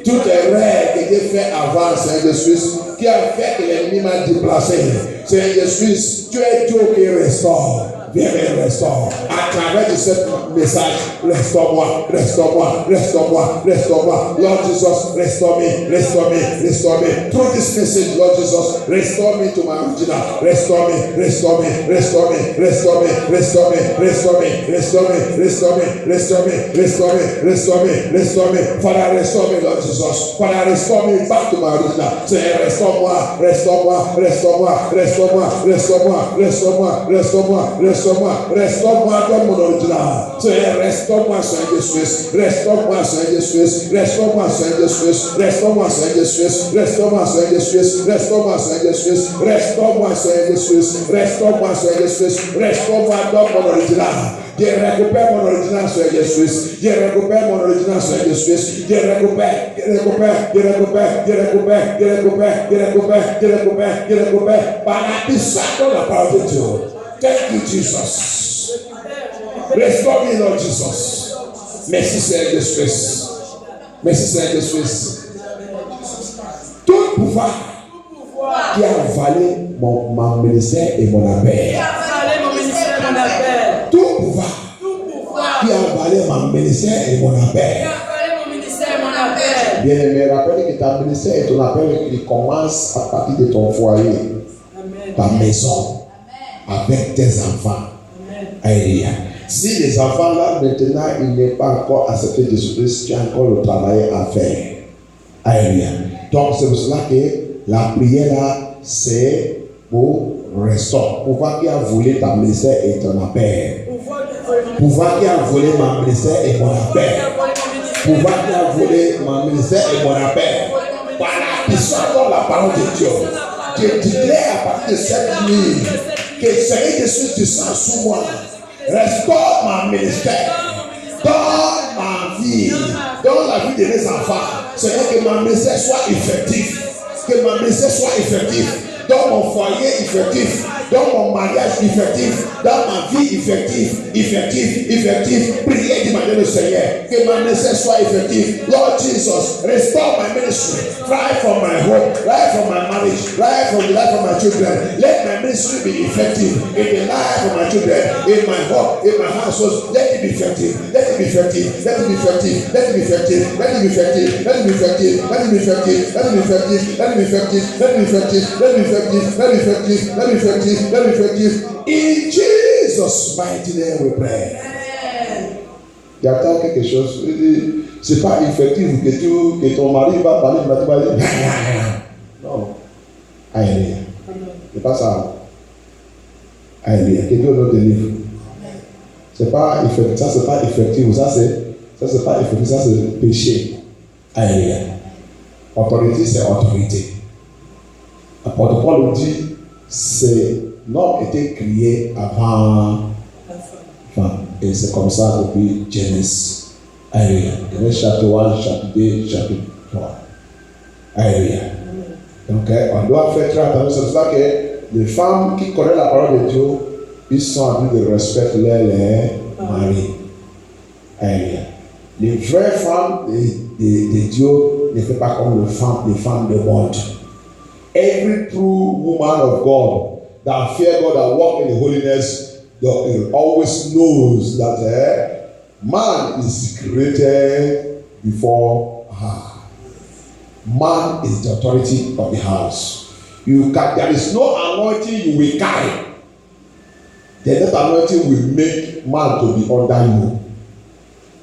toutes les règles que j'ai fait avant, Seigneur Jésus, qui a fait que l'ennemi m'a déplacé. Seigneur Jésus, tu es Dieu qui restaure. Viens me restaure. À travers de ce message, restaure-moi. Lord Jesus, restore me. Through this message, Lord Jesus, restore me to my original. Restore me. Father, restore me, Lord Jesus. Father, restore me back to my original. Say, restore-moi. Restaure-moi dans mon original. Seigneur, restaure-moi, Seigneur Jésus. Restaure-moi, Seigneur Jésus. Restaure-moi dans mon original. Je récupère mon original, Seigneur Jésus. Je récupère par la puissance de la parole de Dieu. Thank you, Jesus. Restore me, Lord Jesus. Merci, Seigneur Jésus. Tout pouvoir qui a avalé mon ministère et mon appel. Tout pouvoir qui a avalé mon ministère et mon appel. Bien aimé, rappelle que ta ministère et ton appel il commence à partir de ton foyer, ta maison. Avec tes enfants. Alléluia. Si les enfants là maintenant ils n'est pas encore accepté Jésus-Christ, tu as encore le travail à faire. Alléluia. Donc c'est pour cela que la prière là c'est pour restaurer. Pouvoir qui a volé ta ministère et ton appel. Pouvoir qui a volé ma ministère et mon appel. Pouvoir qui a volé ma ministère et mon appel. Par la puissance de la parole de Dieu. Je dirai à partir de cette nuit que Seigneur Jésus descend sous moi. Restaure mon ministère. Dans ma vie. Dans la vie de mes enfants. Seigneur, que ma message soit effective. Que ma message soit effective. Dans mon foyer effectif, dans mon mariage effectif, dans ma vie effective. Priez, demandez le Seigneur que ma message soit effective. Lord Jesus, restore my ministry, right from my home, right from my marriage, right from the life of my children. Let my ministry be effective in the life of my children, in my home, in my household. Let it be effective. Let it be effective. Let it be effective. Let it be effective. Let it be effective. Let it be effective. Let it be effective. Let it be effective. Let it be effective. Let it be effective. Let it be effective. Let it be effective. Let it be effective. Let it be effective. In Jesus' mighty name we pray. Il y a quelque chose, c'est pas effectif que ton mari va parler de la tête. Non. Alléluia. C'est pas ça. Alléluia. Que Dieu nous délivre. C'est pas effectif, ça c'est pas effectif, ça c'est pas effectif, ça c'est péché. Alléluia. Autorité, c'est autorité. L'apôtre Paul nous dit, c'est l'homme était créé avant la femme. Et c'est comme ça depuis Genèse. Alléluia. Genèse chapitre 1, chapitre 2, chapitre 3. Alléluia. Donc on doit faire très attention. C'est pour ça que les femmes qui connaissent la parole de Dieu, ils sont en train de respecter leurs maris. Alléluia. Les vraies femmes de Dieu ne font pas comme les femmes du monde. Every true woman of God that fear God, that walk in the holiness, always knows that man is created before her. Man is the authority of the house. There is no anointing you will carry. That anointing will make man to be under you.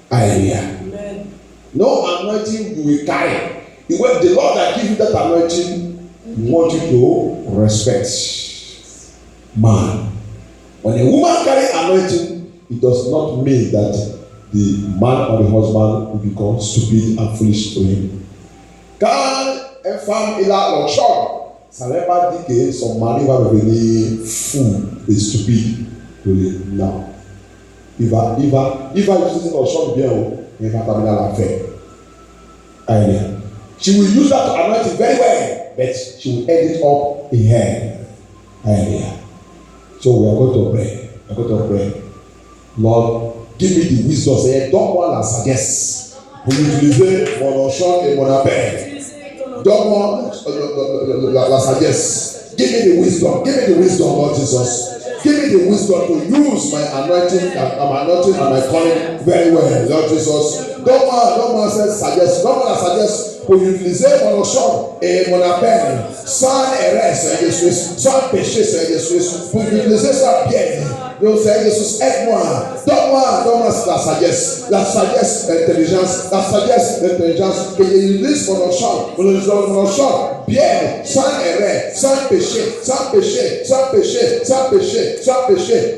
Hallelujah. No anointing you will carry. The Lord that gives you that anointing want you to respect man. When a woman carries anointing, it does not mean that the man or the husband will become stupid and foolish to him. Quand une femme est là au choc, ça ne veut pas dire que son mari va devenir fou et stupide. Non. Il va utiliser son choc bien, mais il va terminer à l'affaire. Amen. She will use that anointing very well, but she will end it up in her. Hallelujah. So we are going to pray. We are going to pray. Lord, give me the wisdom. Say, donne-moi la sagesse pour utiliser mon enchant et mon appel. Donne-moi la sagesse. Give me the wisdom. Give me the wisdom, Lord Jesus. Give me the wisdom to use my anointing and my calling very well, Lord Jesus. Donne-moi cette sagesse. Donne-moi la sagesse pour utiliser mon onction et mon appel sans erreur, Seigneur Jésus, sans péché, Seigneur Jésus, pour utiliser ça bien. Donc, Seigneur Jésus, aide-moi. Donne-moi la sagesse, l'intelligence, que j'utilise mon onction bien, sans erreur, sans péché,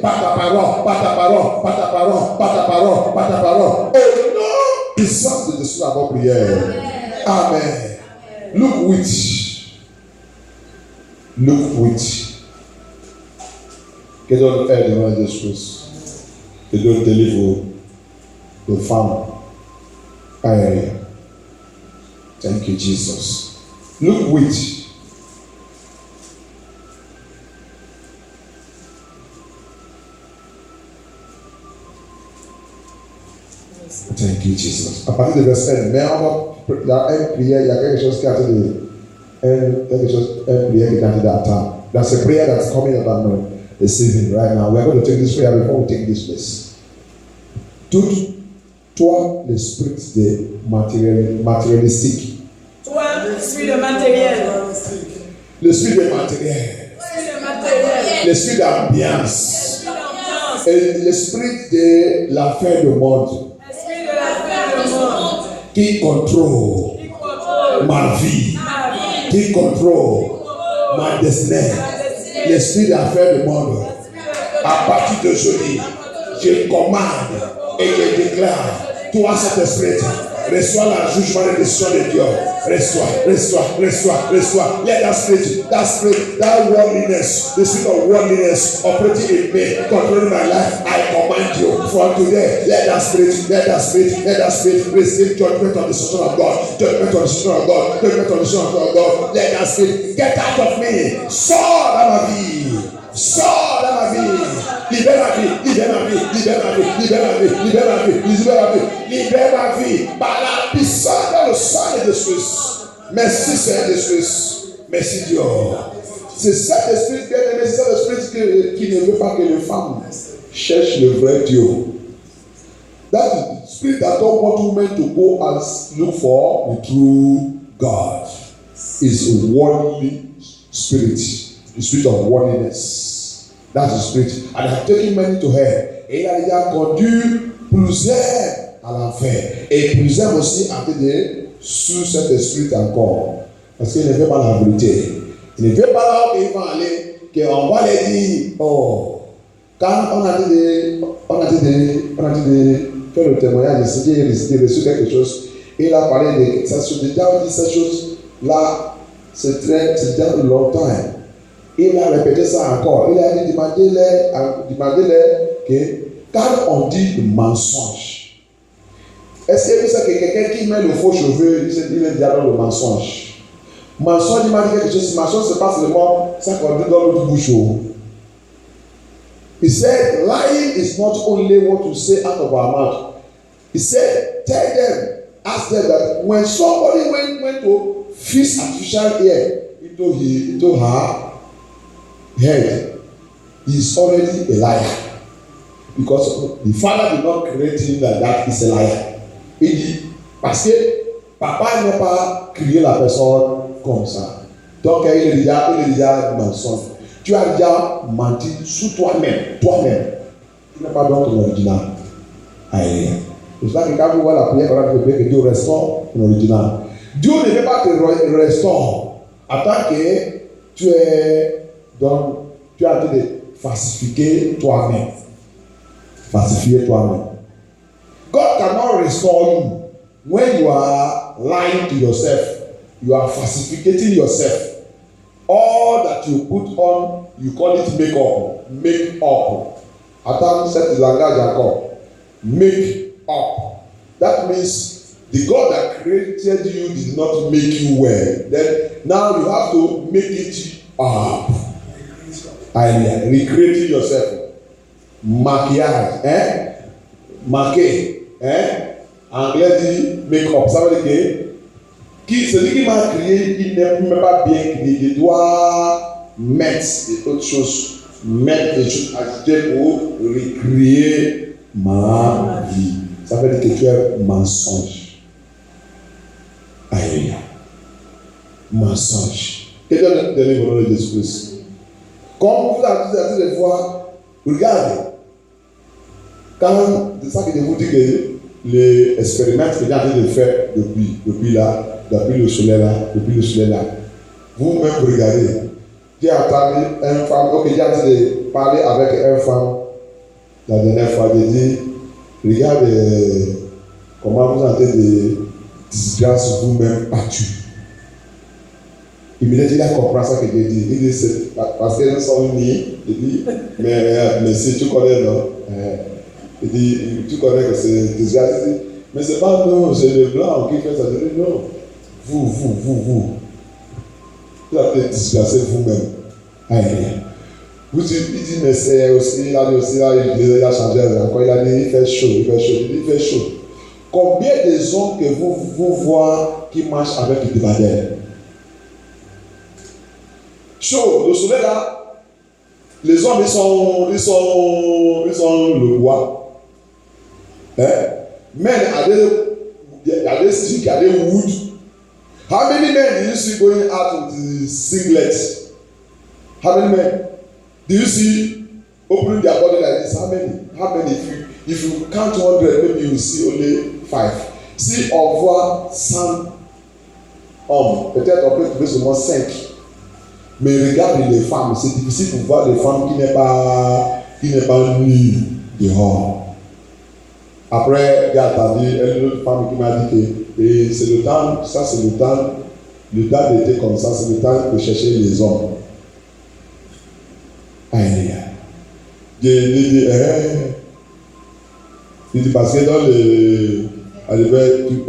par ta parole. Au nom puissant de Jésus, avant prière. Amen. Look with. Que Dieu nous aide devant Jésus. Que Dieu nous délivre de femmes. Amen. Thank you, Jesus. Look with. Thank you, Jesus. À partir de verset 1, mais il y a une prière, il y a quelque chose qui est en train une prière qui est en train d'attendre. That's a prayer that's coming up and receiving right now. We are going to take this prayer before we take this place. Toi, l'esprit de matérialistique. Toi, l'esprit de matériel. L'esprit de matériel. L'esprit d'ambiance. Et l'esprit de l'affaire du monde. Qui contrôle ma vie, qui contrôle ma destinée, l'esprit d'affaires du monde. À partir d'aujourd'hui, je commande et je déclare, toi cet esprit, reçois le jugement et la décision de Dieu. Reçois. Let that worldliness, the spirit of worldliness operating in me, controlling my life, I command you. From today, let that spirit receive judgment on the children of God. Judgment on the children of God. Judgment on the children of God. Let that spirit get out of me. Sors dans ma vie. Sors dans ma vie. Libère ma vie. Libère ma vie. Libère ma vie. Libère ma vie. Libère ma vie. Libère ma vie. Libère ma vie. Par la puissance dans le sang de Jésus. Merci Seigneur Jésus. Merci Dieu. C'est cet esprit bien-aimé, c'est cet esprit qui ne veut pas que les femmes cherchent le vrai Dieu. That spirit that don't want women to go and look for the true God is a worldly spirit, the spirit of worldliness. That's the spirit. And I have taken many to hell. Et il a déjà conduit plusieurs à l'enfer. Et plusieurs aussi ont été sous cet esprit encore. Parce qu'il ne veut pas la vérité. Il ne veut pas là où ils vont aller, qu'on va les dire, oh, quand on a dit faire le témoignage, j'ai reçu quelque chose, il a parlé de ça, sur des gens dit ces choses-là, c'est déjà longtemps. Il a répété ça encore. Il a dit, demandez-les que quand on dit mensonge, est-ce que vous savez que quelqu'un qui met le faux cheveu, il est déjà dans le mensonge? Mensonge, il m'a dit quelque chose. Mensonge, c'est pas seulement ça qu'on dit dans notre bouche. He said, lying is not only what you say out of our mouth. He said, tell them, ask them that when somebody went to fix artificial ear into her head, he is already a liar. Because the father did not create him that is a liar. Il dit, parce que papa n'a pas créé la personne comme ça. Donc il est déjà mensonge. Tu as déjà menti sur toi-même. Tu n'as pas donc ton original. Aïe. C'est ça que quand vous voyez la prière, quand vous voyez que Dieu restaure ton original. Dieu ne veut pas te restaurer. Attends que tu as été de falsifier toi-même. Falsifier toi-même. God cannot restore you when you are lying to yourself. You are falsificating yourself. All that you put on, you call it make-up. Make-up. Attends, c'est le langage encore. Make-up. That means the God that created you did not make you well. Then now you have to make it up. Recreating yourself. Maquillage. Marqué. Anglais dit make-up. Ça veut dire que celui qui m'a créé, il n'est même pas bien créé. Il doit mettre autre chose, mettre des choses ajoutées pour recréer ma vie. Ça veut dire que tu es mensonge. Aïe. Mensonge. Que Dieu nous délivre au nom de Jésus-Christ. Comme vous avez dit des fois, regardez. Quand c'est ça que je vous dis que les expériments que j'ai en train de faire depuis le soleil là, vous-même vous regardez. J'ai entendu une femme, j'ai entendu de parler avec une femme la dernière fois, j'ai dit, regarde comment vous êtes en train de disgrâce vous-même battu. Il me dit, il a compris ça que j'ai dit. Il dit, c'est parce qu'elles sont unies. Il dit, mais si tu connais, non. Il dit, tu connais que c'est disgrâce. Mais c'est pas nous, c'est les blancs qui fait ça. Je dis, non. Vous. Vous avez disgracé vous-même. Il dit, mais c'est aussi, il a dit aussi, là, il a changé encore. Il a dit, il fait chaud. Il fait chaud. Combien de hommes que vous voyez qui marchent avec le débardeur? Chaud, le soleil là, les hommes ils sont le bois. Men are they stick, are they wood? How many men do you see going out with the singlet? How many men do you see opening their body like this? How many? If you count 100, maybe you will see only 5. Si on voit 100 hommes, peut-être on peut trouver seulement 5. Mais regarde les femmes, c'est difficile pour voir des femmes qui n'est pas nues dehors. Après, j'ai entendu une autre femme qui m'a dit que c'est le temps, ça c'est le temps d'été comme ça, c'est le temps de chercher les hommes. J'ai dit, Il dit parce que dans les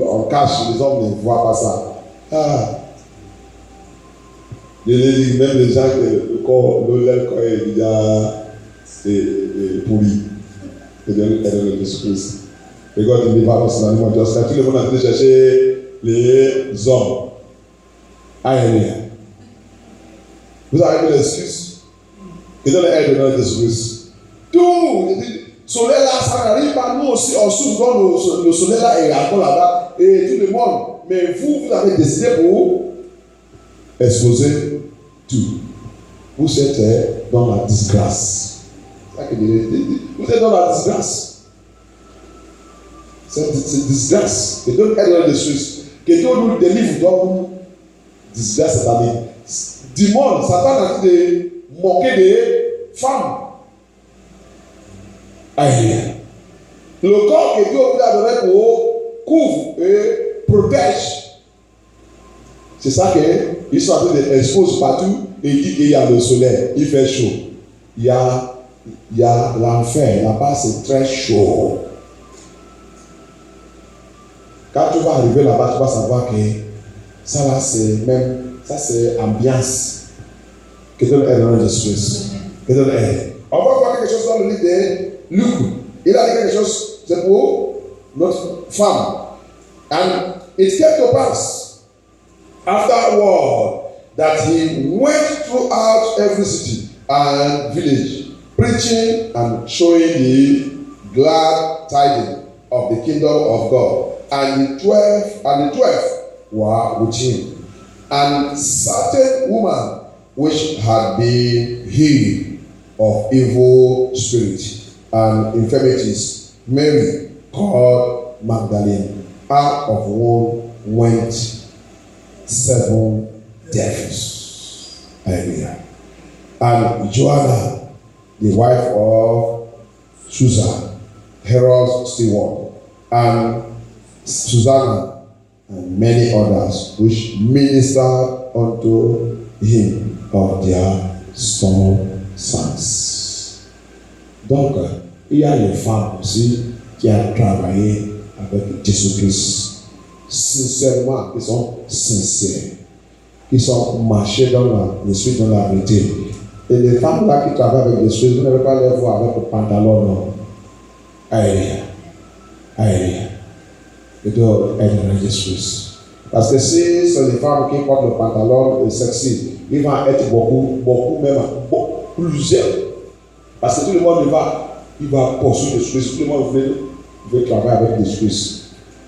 en cache, les hommes ne voient pas ça. Ah. Je l'ai dit, même les gens que le corps est déjà pourri. Et de Jésus-Christ. Et God ne dit pas personnellement, tout le monde a été chercher les hommes. Alléluia. Vous avez l'excuse. Et dans l'aide de notre Jésus-Christ. Tout, le soleil là, ça n'arrive pas. Nous aussi, on souffre quand le soleil là est encore là-bas. Et tout le monde. Mais vous avez décidé pour exposer tout. Vous êtes dans la disgrâce. Vous êtes dans la disgrâce. C'est disgrâce. Que Dieu aide dans les choses. Que Dieu nous délivre dans disgrâce cette année. Du monde, Satan a dit de moquer des femmes. Alléluia. Le corps que Dieu a donné pour couvre et protège. C'est ça qu'ils sont en train d'exposer partout et il dit qu'il y a le soleil, il fait chaud. Il y a l'enfer, là-bas c'est très chaud. Quand tu vas arriver là-bas, tu vas savoir que ça là c'est même, ça c'est ambiance. Que Dieu aide dans Jésus. Que Dieu aide. On va voir quelque chose dans le livre de Luc. Il a dit quelque chose, c'est pour notre femme. And it came to pass afterward that he went throughout every city and village, preaching and showing the glad tidings of the kingdom of God. And the 12 were with him. And certain woman which had been healed of evil spirit and infirmities, Mary called Magdalene, out of whom went 7 devils. Hallelujah. And Joanna, the wife of Susan, Herod's steward, and Susanna, and many others which ministered unto him of their small sons. Donc, il y a les femmes aussi qui ont travaillé avec Jésus-Christ, sincèrement, qui sont sincères, qui sont marchés dans l'esprit, dans la vérité. Et les femmes là qui travaillent avec Jésus, vous n'avez pas les voir avec le pantalon, non. Aïe. Et donc, elles dans Jésus. Parce que si c'est les femmes qui portent le pantalon et sexy, ils vont être beaucoup même, plusieurs. Parce que tout le monde il va poursuivre Jésus. Tout le monde veut travailler avec Jésus.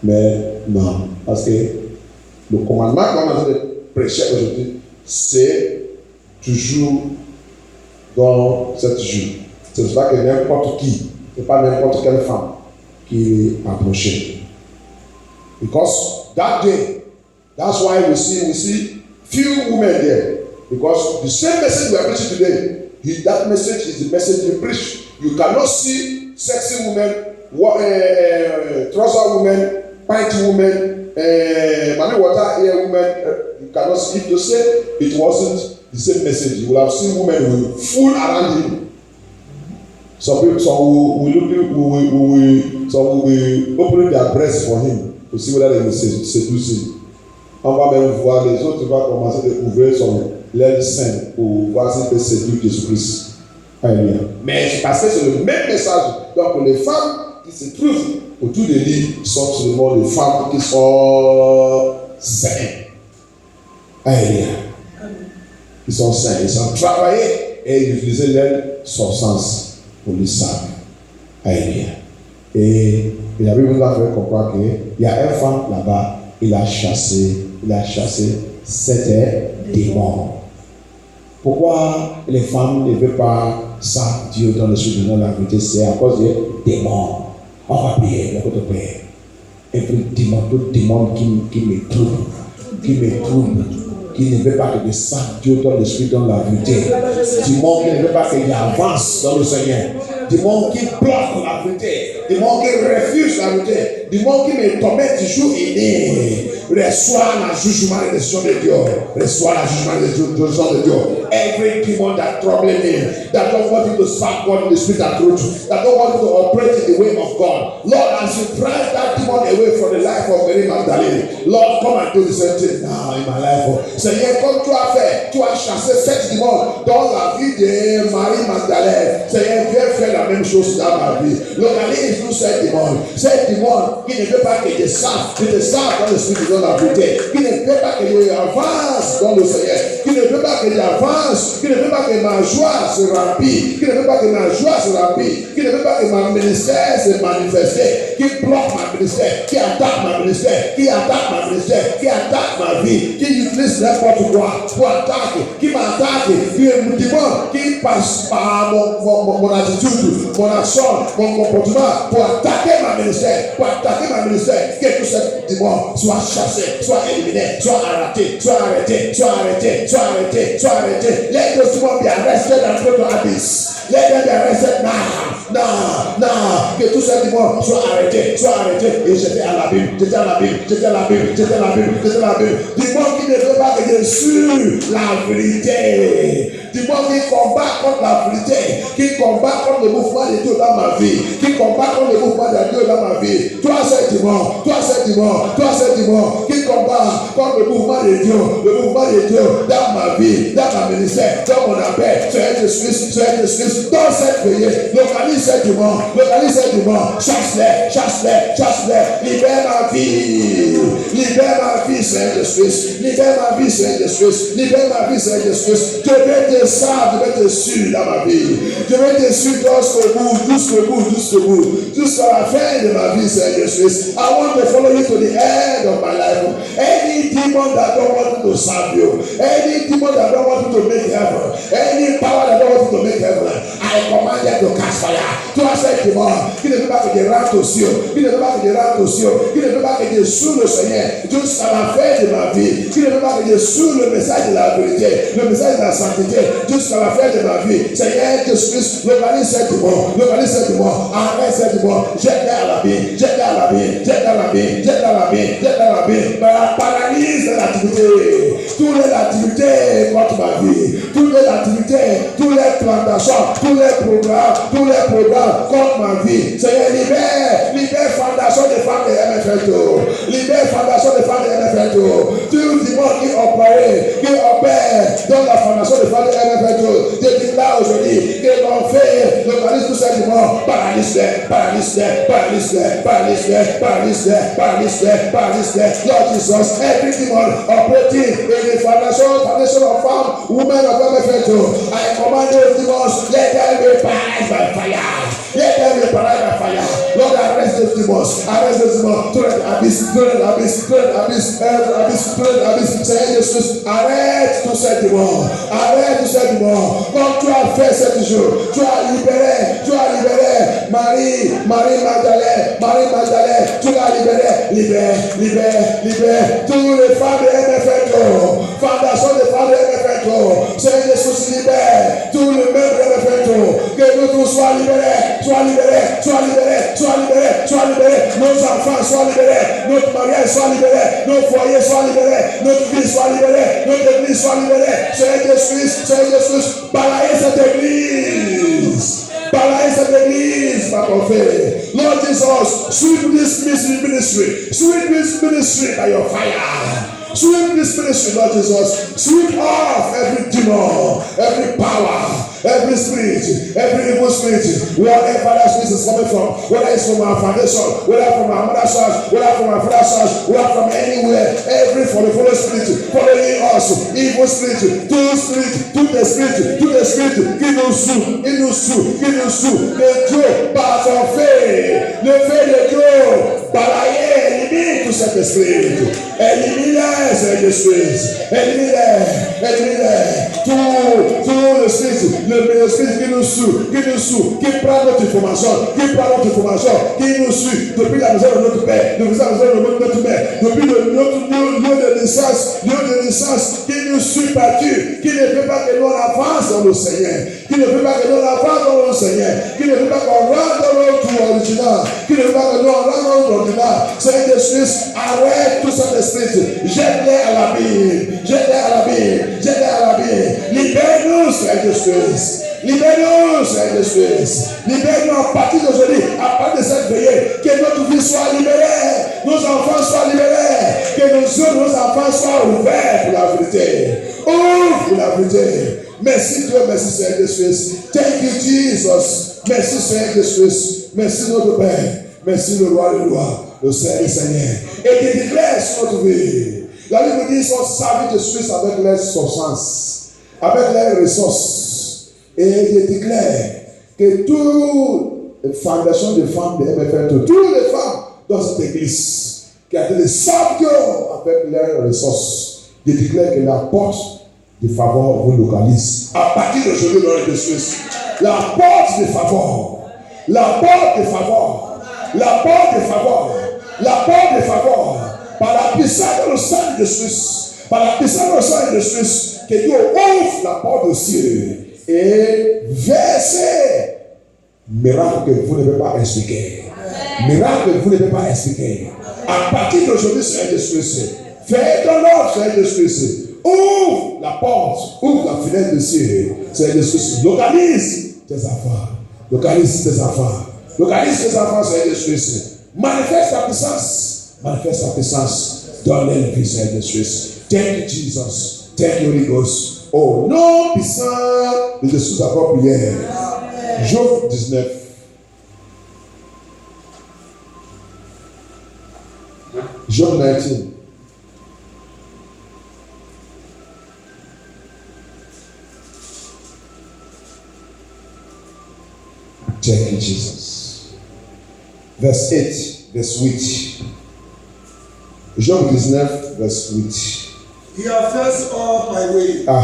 Mais non, parce que le commandement qu'on a de prêcher aujourd'hui, c'est toujours dans cette jour. C'est pour ça que n'importe qui, c'est pas n'importe quelle femme qui est approchée. Because that day, that's why we see few women there. Because the same message we are preaching today, that message is the message we preach. You cannot see sexy women, trouser women, pint women, money water hair women. You cannot see. If you say it wasn't the same message, you will have seen women who fool around him. Some will open their breasts for him to see whether they will seduce him. On va même voir les autres vont commencer à découvrir leur sein pour voir s'ils peuvent séduire Jésus-Christ. Alléluia. Mais parce que c'est le même message. Donc les femmes qui se trouvent autour de lui sont seulement les femmes qui sont saines. Alléluia. Ils sont sains. Ils ont travaillé et ils utilisaient leur substance pour les sables. Alléluia. Et la Bible nous a fait comprendre qu'il y a une femme là-bas, il a chassé 7 démons. Pourquoi les femmes ne veulent pas ça, Dieu dans le sud de la vérité, c'est à cause des démons. On va prier, le côté père. Et puis tout démon qui me trouble, qui ne veut pas que je sache Dieu dans l'esprit, dans la vérité. Du monde qui ne veut pas qu'il avance dans le Seigneur. démon qui bloque la vérité, démon qui refuse la vérité, démon qui me tormente jour et nuit, reçois le jugement et la décision de Dieu. Reçois le jugement et la décision de Dieu. Every demon that troubling me, that don't want you to serve God in the spirit and truth, that don't want you to operate in the way of God, Lord, as you drive that demon away from the life of Mary Magdalene, Lord, come and do the same thing now in my life. Seigneur, comme tu as fait, tu as chassé 7 démons dans la vie de Marie Magdalene. Seigneur, viens faire la même chose dans ma vie. Localise-nous ces démons qui ne veut pas que je sache, que je sache dans le spirit de la vérité, qui ne veut pas que je avance dans le Seigneur, qui ne veut pas que j'avance, qui ne veut pas que ma joie se remplit, qui ne veut pas que ma joie se remplit, qui ne veut pas que ma ministère se manifeste, qui bloque ma ministère, qui attaque ma ministère, qui attaque ma ministère, qui attaque ma vie, qui utilise n'importe quoi pour attaquer, qui m'attaque, qui me demande, qui passe par mon attitude, mon action, mon comportement pour attaquer ma ministère, que tout ce démon soit chassé, soit éliminé, soit arrêté. Let those demons be arrested and put to abyss. Let them be arrested now. Que tous ces démons soient arrêtés. Et j'étais à la Bible. Démons qui ne veulent pas que je suis la vérité. Démons qui combattent contre la vérité, qui combattent contre le mouvement de Dieu dans ma vie, qui combattent contre le mouvement de Dieu dans ma vie. Toi, ces démons, qui combattent contre le mouvement de Dieu dans ma vie, dans ma ministère, dans mon appel. Soyez Jésus, dans cette veillée, localise ces démons, chasse-les, libère ma vie, Seigneur Jésus, libère ma vie, Seigneur Jésus. Je vais te savoir, je vais te suivre dans ma vie, je vais te suivre jusqu'au bout, jusqu'à la fin de ma vie, Seigneur Jésus. I want to follow you to the end of my life. Any demon that don't want you to serve you, any demon that don't want you to make heaven, any power that don't want you to make heaven, I command them to cast fire. Toi, ces démons qui ne veut pas que je rentre au ciel, qui ne veut pas que je sous le Seigneur jusqu'à la fin de ma vie, qui ne veut pas que je sous le message de la vérité, le message de la sainteté jusqu'à la fin de ma vie. Seigneur Jésus, localise ces démons, arrête ces démons, jette-les à la vie, paralyse l'activité, toutes les activités contre ma vie, toutes les plantations, tous les programmes contre ma vie. Seigneur, libère fondation des femmes de MFL2, libère fondation des femmes de MFL2, tout le monde qui opère dans la fondation des femmes de MFL2, je dis là aujourd'hui, que l'on fait, localise tous ces démons, paralyse-les, Lord Jesus, every demon operating in the foundation of farm, women of MFL2, I command those demons, let them be paralyzed by fire. Lord, arrest those demons, throw the abyss. Seigneur Jésus, arrête tous ces démons. Comme tu as fait cet jour, tu as libéré Marie Magdalene, tu l'as libéré. Tous les femmes de MFL2, fondation des femmes de MFL2, Seigneur Jésus, libère tous les membres de MFL2, que nous tous soient libérés. Nos enfants soient libérés, notre mariage soit libéré, nos foyers soient libérés, notre vie soit libérée, notre église soit libérée. Seigneur Jésus, balayez cette église, par ton fait. Lord Jesus, sweep this ministry by your fire. Sweep this ministry, Lord Jesus. Sweep off every demon, every power, every spirit, every evil spirit, wherever that spirit is coming from, whether it's from our foundation, whether from our mother's house, whether from our father's house, whether from anywhere, every follow spirit following us, evil spirit, to the spirit, give us le Dieu par ton fait, le fait de Dieu, balayer, limite, Saint-Esprit. Élimine-les, Saint-Esprit. Élimine-les. Tout l'esprit qui nous suit, qui prend notre information, qui nous suit depuis la maison de notre Père, depuis la maison de notre Mère, depuis notre lieu de naissance, qui nous suit partout, qui ne veut pas que l'on avance dans le Seigneur, qui ne veut pas que l'on avance dans le Seigneur, qui ne veut pas qu'on rentre dans notre original, qui ne veut pas que l'on rentre dans notre original. Saint-Esprit, arrête tout cet esprit, jette-les à l'abîme, libère-nous, Saint-Esprit. Libère-nous, Saint-Esprit. Libère-nous à partir d'aujourd'hui, à partir de cette veillée, que notre vie soit libérée, nos enfants soient libérés, que nos yeux, nos enfants soient ouverts pour la vérité. Ouvre pour la vérité. Merci Dieu, merci Saint-Esprit. Thank you, Jesus. Merci Saint-Esprit. Merci notre Père. Merci le roi des rois, le Seigneur. Et qu'il déclare sur notre vie. La Bible dit qu'ils sont servis de Suisse avec leurs substances, avec leurs ressources. Et il déclare que toutes les fondations de femmes de MFM, toutes les femmes dans cette église qui a été les sages avec leurs ressources, il déclare que la porte de faveur vous localise. À partir d'aujourd'hui, dans le Suisse, la porte de faveur, par la puissance de le sang de Suisse, que Dieu ouvre la porte au ciel et verser miracle que vous ne pouvez pas expliquer. À partir d'aujourd'hui, Saint-Esprit, fais ton œuvre, Saint-Esprit. Ouvre la porte, ouvre la fenêtre du ciel. Saint-Esprit, localise tes enfants, Saint-Esprit. Manifeste ta puissance dans leur vie, Saint-Esprit. Thank you, Jesus. Thank you, Holy Ghost. Au nom puissant de Jésus, encore prière. Job 19. Job 19. Thank you, Jesus. Verse 8, verse 8. Job 19, verse 8. He has fenced off my way that I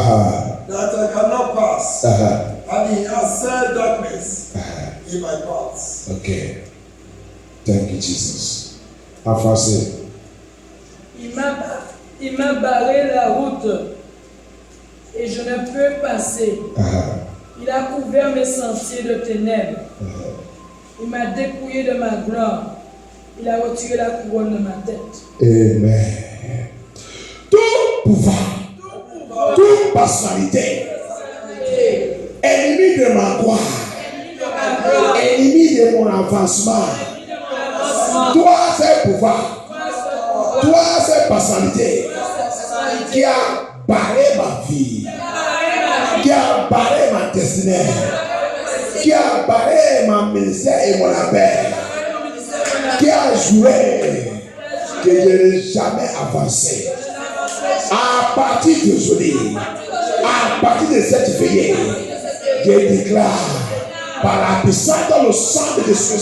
cannot pass, and he has set darkness in my paths. Okay. Thank you, Jesus. En français. Il m'a barré la route et je ne peux passer. Il a couvert mes sentiers de ténèbres. Il m'a dépouillé de ma gloire. Il a retiré la couronne de ma tête. Amen. Tout pouvoir, toute personnalité, ennemi de ma gloire, ennemi de mon avancement, toi c'est pouvoir, toi c'est personnalité qui a barré ma vie, qui a barré ma destinée, qui a barré mon ministère et mon appel, qui a joué que je n'ai jamais avancé. À partir d'aujourd'hui, à partir de cette veillée, je déclare par la puissance dans le sang de Jésus,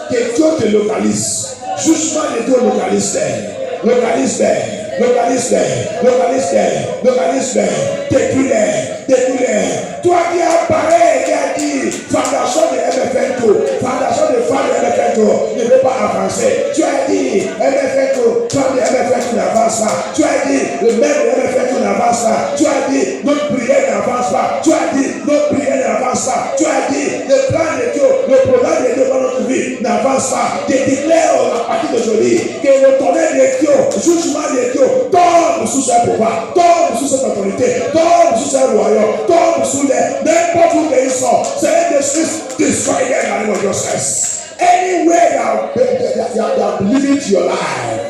que Dieu te localise. Jugement de Dieu localise. Détruis-les. Toi qui apparaît, qui a dit, fondation de MFN, fondation de femmes de MFN, ne peut pas avancer. Tu as dit, MFN, femme de MFN n'avance pas. Tu as dit, le maire de MFN n'avance pas. Tu as dit, notre prière n'avance pas. Tu as dit, le plan de Dieu, le programme de Dieu dans notre vie n'avance pas. Je déclare à partir d'aujourd'hui que le tonnerre de Dieu, le jugement de Dieu, tombe sous ce pouvoir, tombe sous cette autorité, tombe sous ce royaume, tombe sous n'importe où ils sont. C'est des Suisses destroy them in the name of Jesus. Anywhere that limit your life,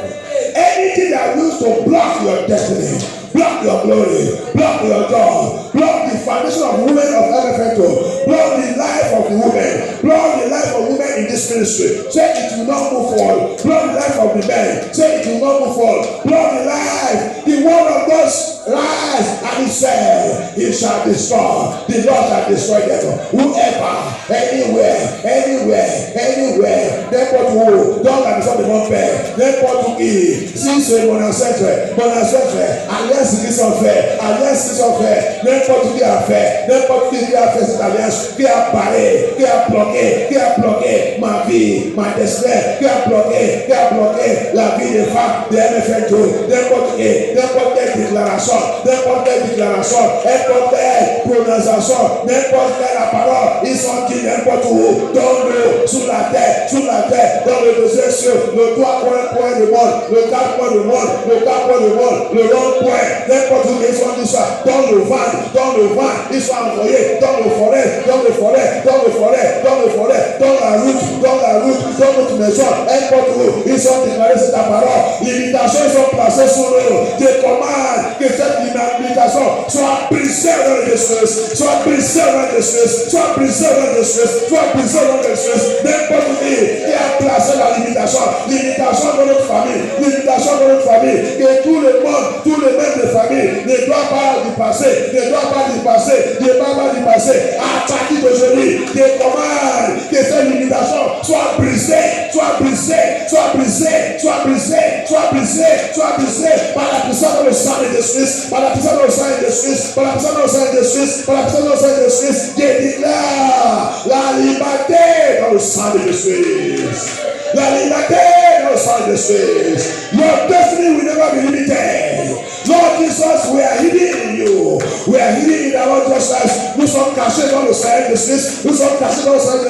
anything that used to block your destiny, block your glory, block your joy, block the foundation of women of Elephant, block the life of the women, block the life of women in this ministry. Say it will not move forward. Block the life of the men. Say it will not move forward. Block the life. The word of God rise and he said, he shall destroy. The Lord shall destroy them. Whoever N'importe où, dans la maison de mon père, n'importe qui, si c'est mon ancêtre, alliance qui sont faits, n'importe qui a fait cette alliance, qui a paré, qui a bloqué ma vie, ma destin, qui a bloqué la vie des femmes de MFN2, n'importe quelle déclaration, n'importe quelle prononciation, n'importe quelle parole, ils sont dit n'importe où, dans l'eau, sous la terre, dans le désert, le 3 points de monde, le 4 points de monde, le rond-point, n'importe où ils sont dit ça, dans le vent, ils sont envoyés dans le forêt, dans la route, dans notre maison, n'importe où, ils sont déclarés cette parole, l'imitation, ils sont placés sur eux, des commandes, que cette limitation soit brisée dans les esprits, soit brisée dans les esprits, n'importe qui a placé la limitation dans notre famille, que tout le monde, tous les membres de famille ne doivent pas y passer, à partir d'aujourd'hui, des commandes, que cette limitation soit brisée par la puissance dans le sang de Jésus, je déclare la liberté dans le sang de Jésus. Your destiny will never be limited. Lord Jesus, we are hidden in you. We are hidden in our justice. Nous sommes cachés dans le sang de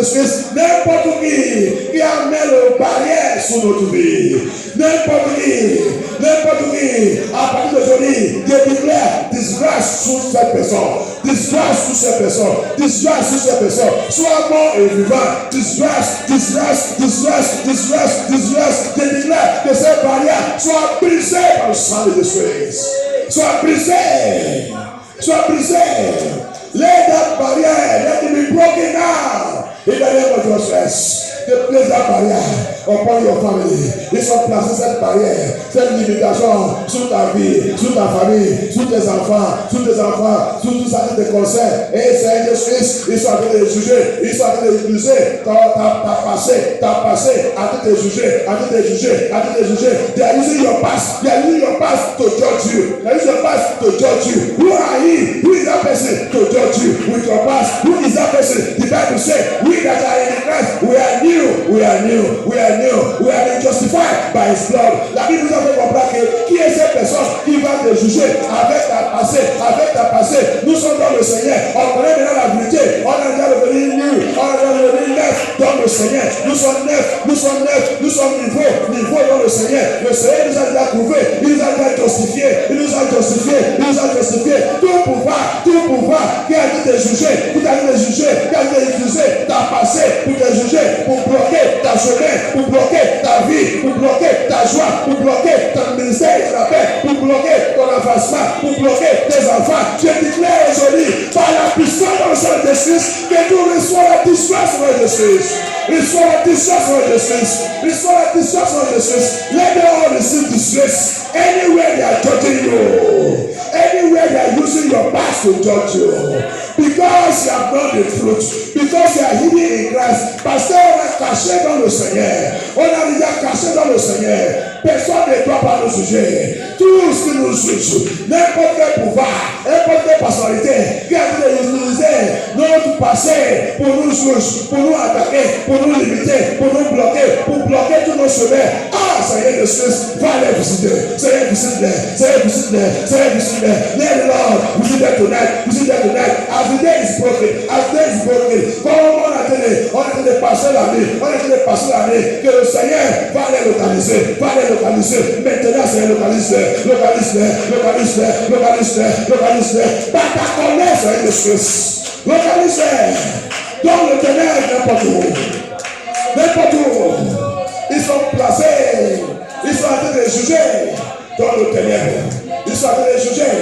Jésus. N'importe qui a mis le barrière sur notre vie. N'importe qui, à partir d'aujourd'hui, je déclare disgrâce sur cette personne. Sois mort et vivant. Disgrâce. Je déclare que cette barrière soit brisée par le sang de Jésus. Soit brisée. Let that barrier, let it be broken now. In the name of Jesus. Place that barrière upon your family. Ils sont placés cette barrière, cette limitation sur ta vie, sur ta famille, sur tes enfants, sur tout ça qui te concerne. Et c'est Jésus, ils sont en train de juger, ils sont en train de utiliser ta passé, à te juger. They are using your past to judge you. Who are he? Who is that person to judge you with your past? Who is that person? The Bible says, we that are in Christ, we are new. We are been justified by his blood. La Bible nous a fait comprendre que qui est cette personne qui va te juger avec ta passé. Nous sommes dans le Seigneur. On connaît maintenant la vérité. On a déjà devenu neuf dans le Seigneur. Nous sommes neuf. Nous sommes niveau dans le Seigneur. Le Seigneur nous a déjà trouvé. Il nous a déjà justifié. Tout pouvoir qui a été juger, qui a été utilisé ta passé pour te juger, pour bloquer ta chemin, pour bloquer ta vie, pour bloquer ta joie, pour bloquer ton ministère de la paix, pour bloquer ton avancement, pour bloquer tes enfants. Je déclare aujourd'hui, par la puissance dans le sang de Jésus, que tu reçois la disgrâce de Jésus. Let them all receive disgrace. Anywhere they are judging you, anywhere they are using your past to judge you, because you have known the truth, because you are hidden in Christ. Parce qu'on a caché dans le Seigneur, on a déjà caché dans le Seigneur. Personne ne doit pas nous juger. Tout ce qui nous juge, n'importe quel pouvoir, n'importe quelle personnalité qui a été utilisé notre passé pour nous juger, pour nous attaquer, pour nous limiter, pour nous bloquer, pour bloquer tous nos chemins. Ah, Seigneur Jésus, va les visiter. Seigneur, visite les. Let the Lord visit them tonight. As the day is broken. Comme on a été de passer la nuit, que le Seigneur va les localiser. Maintenant, Seigneur, localise-les. Par ta colère, Seigneur Jésus. Localise-les. Dans le ténèbre, n'importe où. Ils sont placés. Ils sont en train de juger dans le ténèbre. Ils sont en train de juger.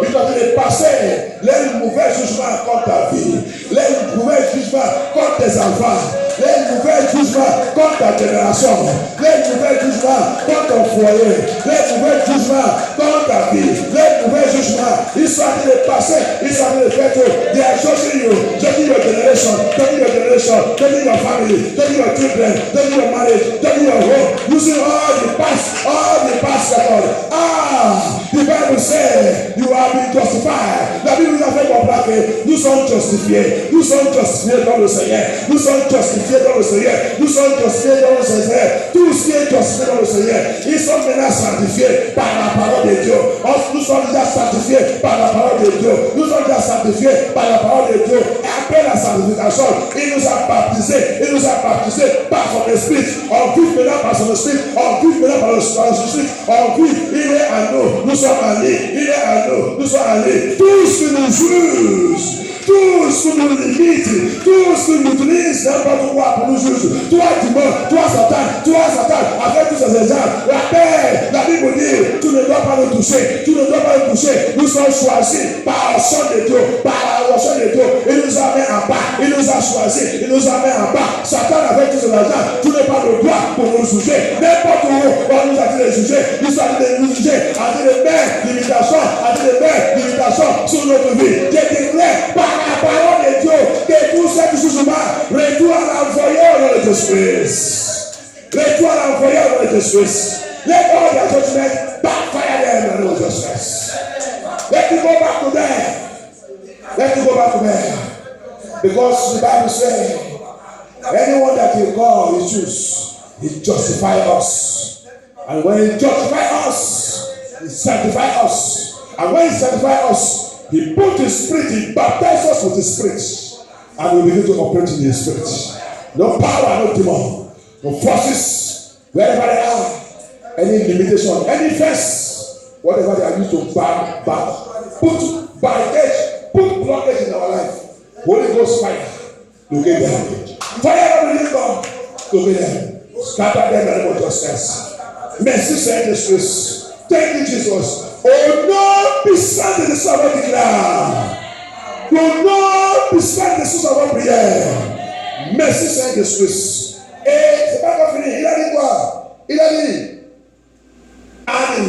Ils sont en train de passer les mauvais jugements contre ta vie, les mauvais jugements contre tes enfants, les mauvais jugements contre ta génération, les mauvais jugements contre ton foyer, les mauvais jugements contre ta vie, les mauvais jugements. Ils sont en train de passer. Ils sont en train de faire tout. They are judging your generation. education, taking your family, taking your children, taking your marriage, taking your home, using all the past record. The Bible says you have been justified. La Bible nous a fait comprendre que nous sommes justifiés. Nous sommes justifiés dans le Seigneur. Nous sommes justifiés dans le Seigneur. Nous sommes justifiés dans le Seigneur. Tout ce qui est justifié dans le Seigneur, ils sont maintenant sanctifiés par la parole de Dieu. Nous sommes déjà sanctifiés par la parole de Dieu. Nous sommes déjà sanctifiés par la parole de Dieu. Et après la sanctification, il nous a baptisés. Il nous a baptisés par son esprit. On vit maintenant par son esprit. On vit maintenant par son esprit. On vit. Il est à nous. Nous sommes en lui. Il est à nous. Nous sommes en lui. Tout ce qui nous juge, tout ce qui nous limite, tout ce qui nous utilise n'importe quoi pour nous juger. Toi, Timon, toi, Satan, avec tous ces exemples, la Bible dit, tu ne dois pas nous toucher, tu ne dois pas nous toucher. Nous sommes choisis par le son de Dieu, par la son de Dieu. Il nous a mis en bas, il nous a choisis, il nous a mis en bas. Satan, avec tous ces exemples, tu n'as pas le droit pour nous juger. N'importe où, on nous a dit de juger, nous a dit de nous juger, a dit de mettre limitation, sur notre vie. Je déclare par la parole de Dieu que tout ce qui se passe, retourne à l'envoyeur dans le Christ. Retourne à l'envoyeur dans le Christ. Let all their judgment backfire them in the justice. Let it go back to them. Let it go back to them. Because the Bible says, anyone that you call, he choose. He justify us. And when he justify us, he sanctify us. And when he sanctify us, he put his spirit, he baptizes us with his spirit. And we begin to operate in his spirit. No power, no demon, no forces, wherever they are, any limitation, any fence, whatever they are used to put barricade, put blockage in our life. Holy Ghost fire, locate them. Fire of the living God, locate them. Scatter them in the name of justice. Mercy send the Christ. Thank you, Jesus. Oh, non, puissant de savoir déclare. Oh, non, puissant de savoir prière. Merci, Saint-Esprit. Et c'est pas encore fini. Il a dit quoi? Il a dit, and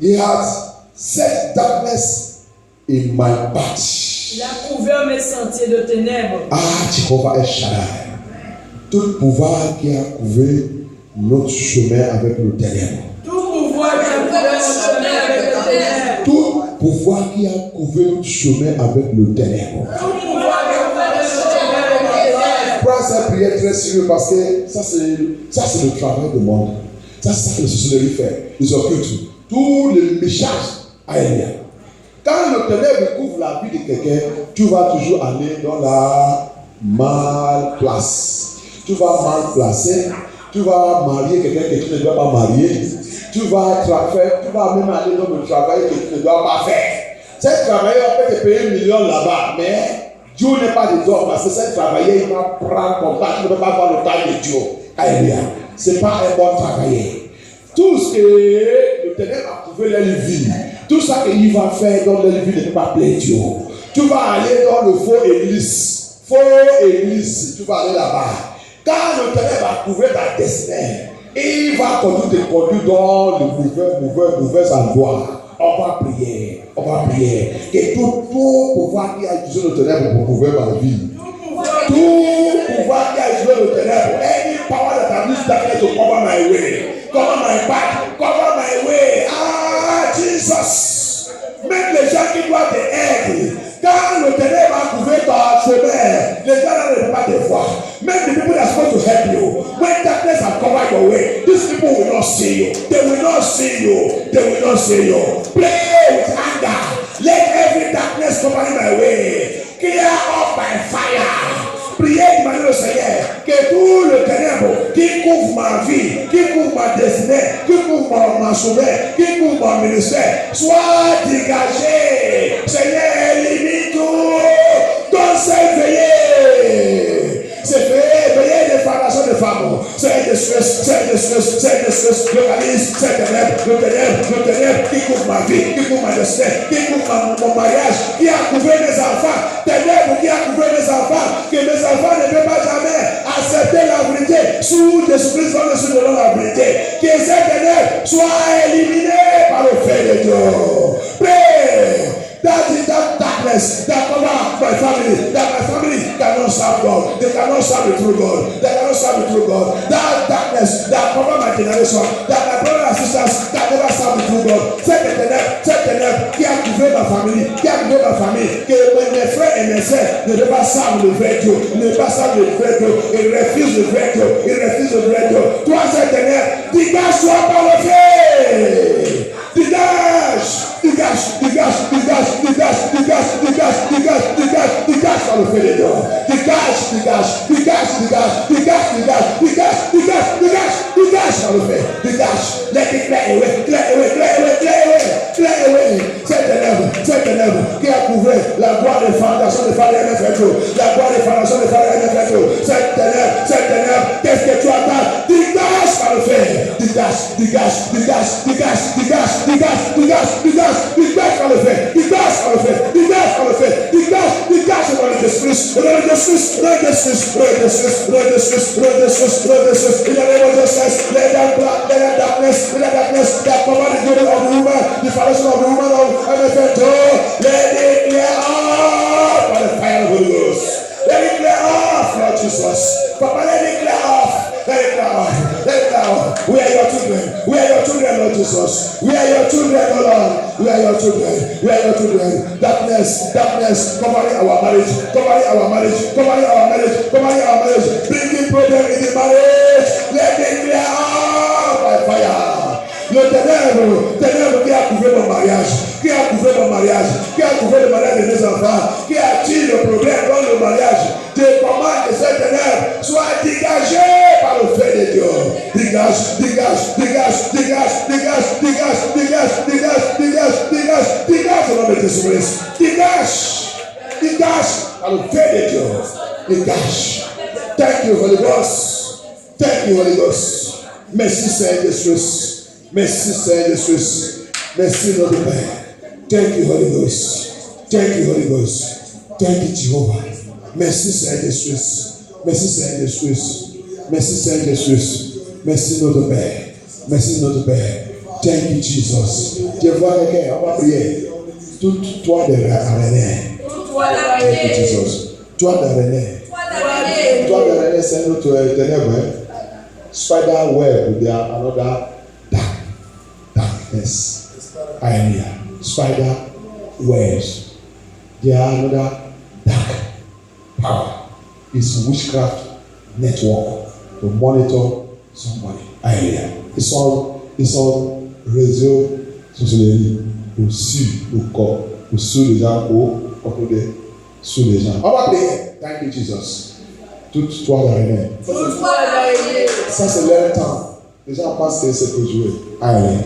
he has set darkness in my path. Il a couvert mes sentiers de ténèbres. Jehovah El Shaddai. Tout pouvoir qui a couvert notre chemin avec le ténèbres. Tout pouvoir qui a couvert notre chemin avec le ténèbre. Prends cette prière très sérieux parce que ça c'est le travail du monde. Ça c'est ça que les sorcelleries font. Ils occultent tous les messages aériens. Quand le ténèbre couvre la vie de quelqu'un, tu vas toujours aller dans la mal place. Tu vas mal placer. Tu vas marier quelqu'un que tu ne dois pas marier. Tu vas même aller dans le travail que tu ne dois pas faire. Cet travailleur peut te payer 1 million là-bas, mais Dieu n'est pas de toi parce que cet travailleur il va prendre contact. Tu ne peux pas avoir le temps de Dieu. Alléluia. Ce n'est pas un bon travailleur. Tout ce que le ténèbre a trouvé dans la vie, tout ça qu'il va faire dans la vie ne peut pas plaire Dieu. Tu vas aller dans le faux église. Tu vas aller là-bas. Quand le ténèbre a couvert ta destinée, il va te conduire dans le mauvais endroit. On va prier. Que tout pouvoir qui a utilisé le ténèbre pour couvrir ma vie, tout pouvoir qui a utilisé le ténèbre, any power that has used darkness to cover my way, cover my path, cover my way. Jesus. Même les gens qui doivent te aider, quand le ténèbre a couvert ton chemin, les gens ne peuvent pas te voir. Même the people that are supposed to help you, when darkness has covered your way, these people will not see you. They will not see you. Pray with anger. Let every darkness covering my way clear up by fire. Priez, demandez au Seigneur que tout le ténèbre qui couvre ma vie, qui couvre ma destinée, qui couvre ma chemin, qui couvre mon ministère, soit dégagé. Seigneur, élimine tout. Donc c'est veiller. C'est veiller des formations de femmes. C'est le stress, localise, c'est le ténèbre qui couvre ma vie, qui couvre ma destinée, qui couvre mon mariage, qui a couvert mes enfants, ténèbre qui a couvert mes enfants, que mes enfants ne peuvent pas jamais accepter la vérité sous des surprises dans le sud de la vérité. Que ces ténèbres soient éliminées par le fait de Dieu. Pray that darkness that cover my family, that my family cannot serve God. They cannot serve the true God. They cannot serve the true God. That darkness that cover my generation, that my brothers and sisters can never serve the true God. Check the net, qui a couvert ma famille, que mes frères et mes sœurs ne peuvent pas servir le vrai Dieu, ne pas servir le vrai Dieu, ils refusent le vrai Dieu, Toi, cette dernière, dégage-toi par le feu. Dégage par le feu de Dieu. Dégage par le feu. Let it clear away. Cette ténèbre qui a couvert la gloire des fondations de Pharaon Cette ténèbre, qu'est-ce que tu attends? Dégage par le feu. Dégage par le feu. Dégage par le Jésus-Christ. In the name of Jesus, let that darkness that cover the glory of the woman, the foundation of the woman of MFM, let it clear off by the fire of the Holy Ghost. Let it clear off, Lord Jesus. Papa, let it clear off. We are your children, Lord Jesus. We are your children, oh Lord. We are your children. Darkness, covering our marriage. Bringing problem in the marriage. Let it clear off by fire. Le ténèbre qui a couvert mon mariage, qui a couvert le mariage de mes enfants, qui attire le problème dans le mariage, je commande que cette ténèbre soit dégagée par le feu de Dieu. Dégage au nom de Jésus-Christ. Dégage par le feu de Dieu. Dégage. Thank you, Holy Ghost. Merci, Seigneur Jésus. Merci, notre Père. Thank you, Holy Ghost. Thank you, Jehovah. Merci, Seigneur Jésus. Merci, notre Père. Thank you, Jesus. Je vois quelqu'un, on va prier. Toute toi de René. Thank you, Jesus. Toi de René, c'est notre ténèbre. Spider web, there are another darkness area. Spider webs, there are another dark power. It's witchcraft network to monitor somebody area. It's all réseau sociologie aussi au corps, sous les gens, sous les gens. On va prier. Thank you, Jesus. Toute toi d'arrêt. Ça, c'est leur temps. Les gens pensent que c'est pour jouer. Allez.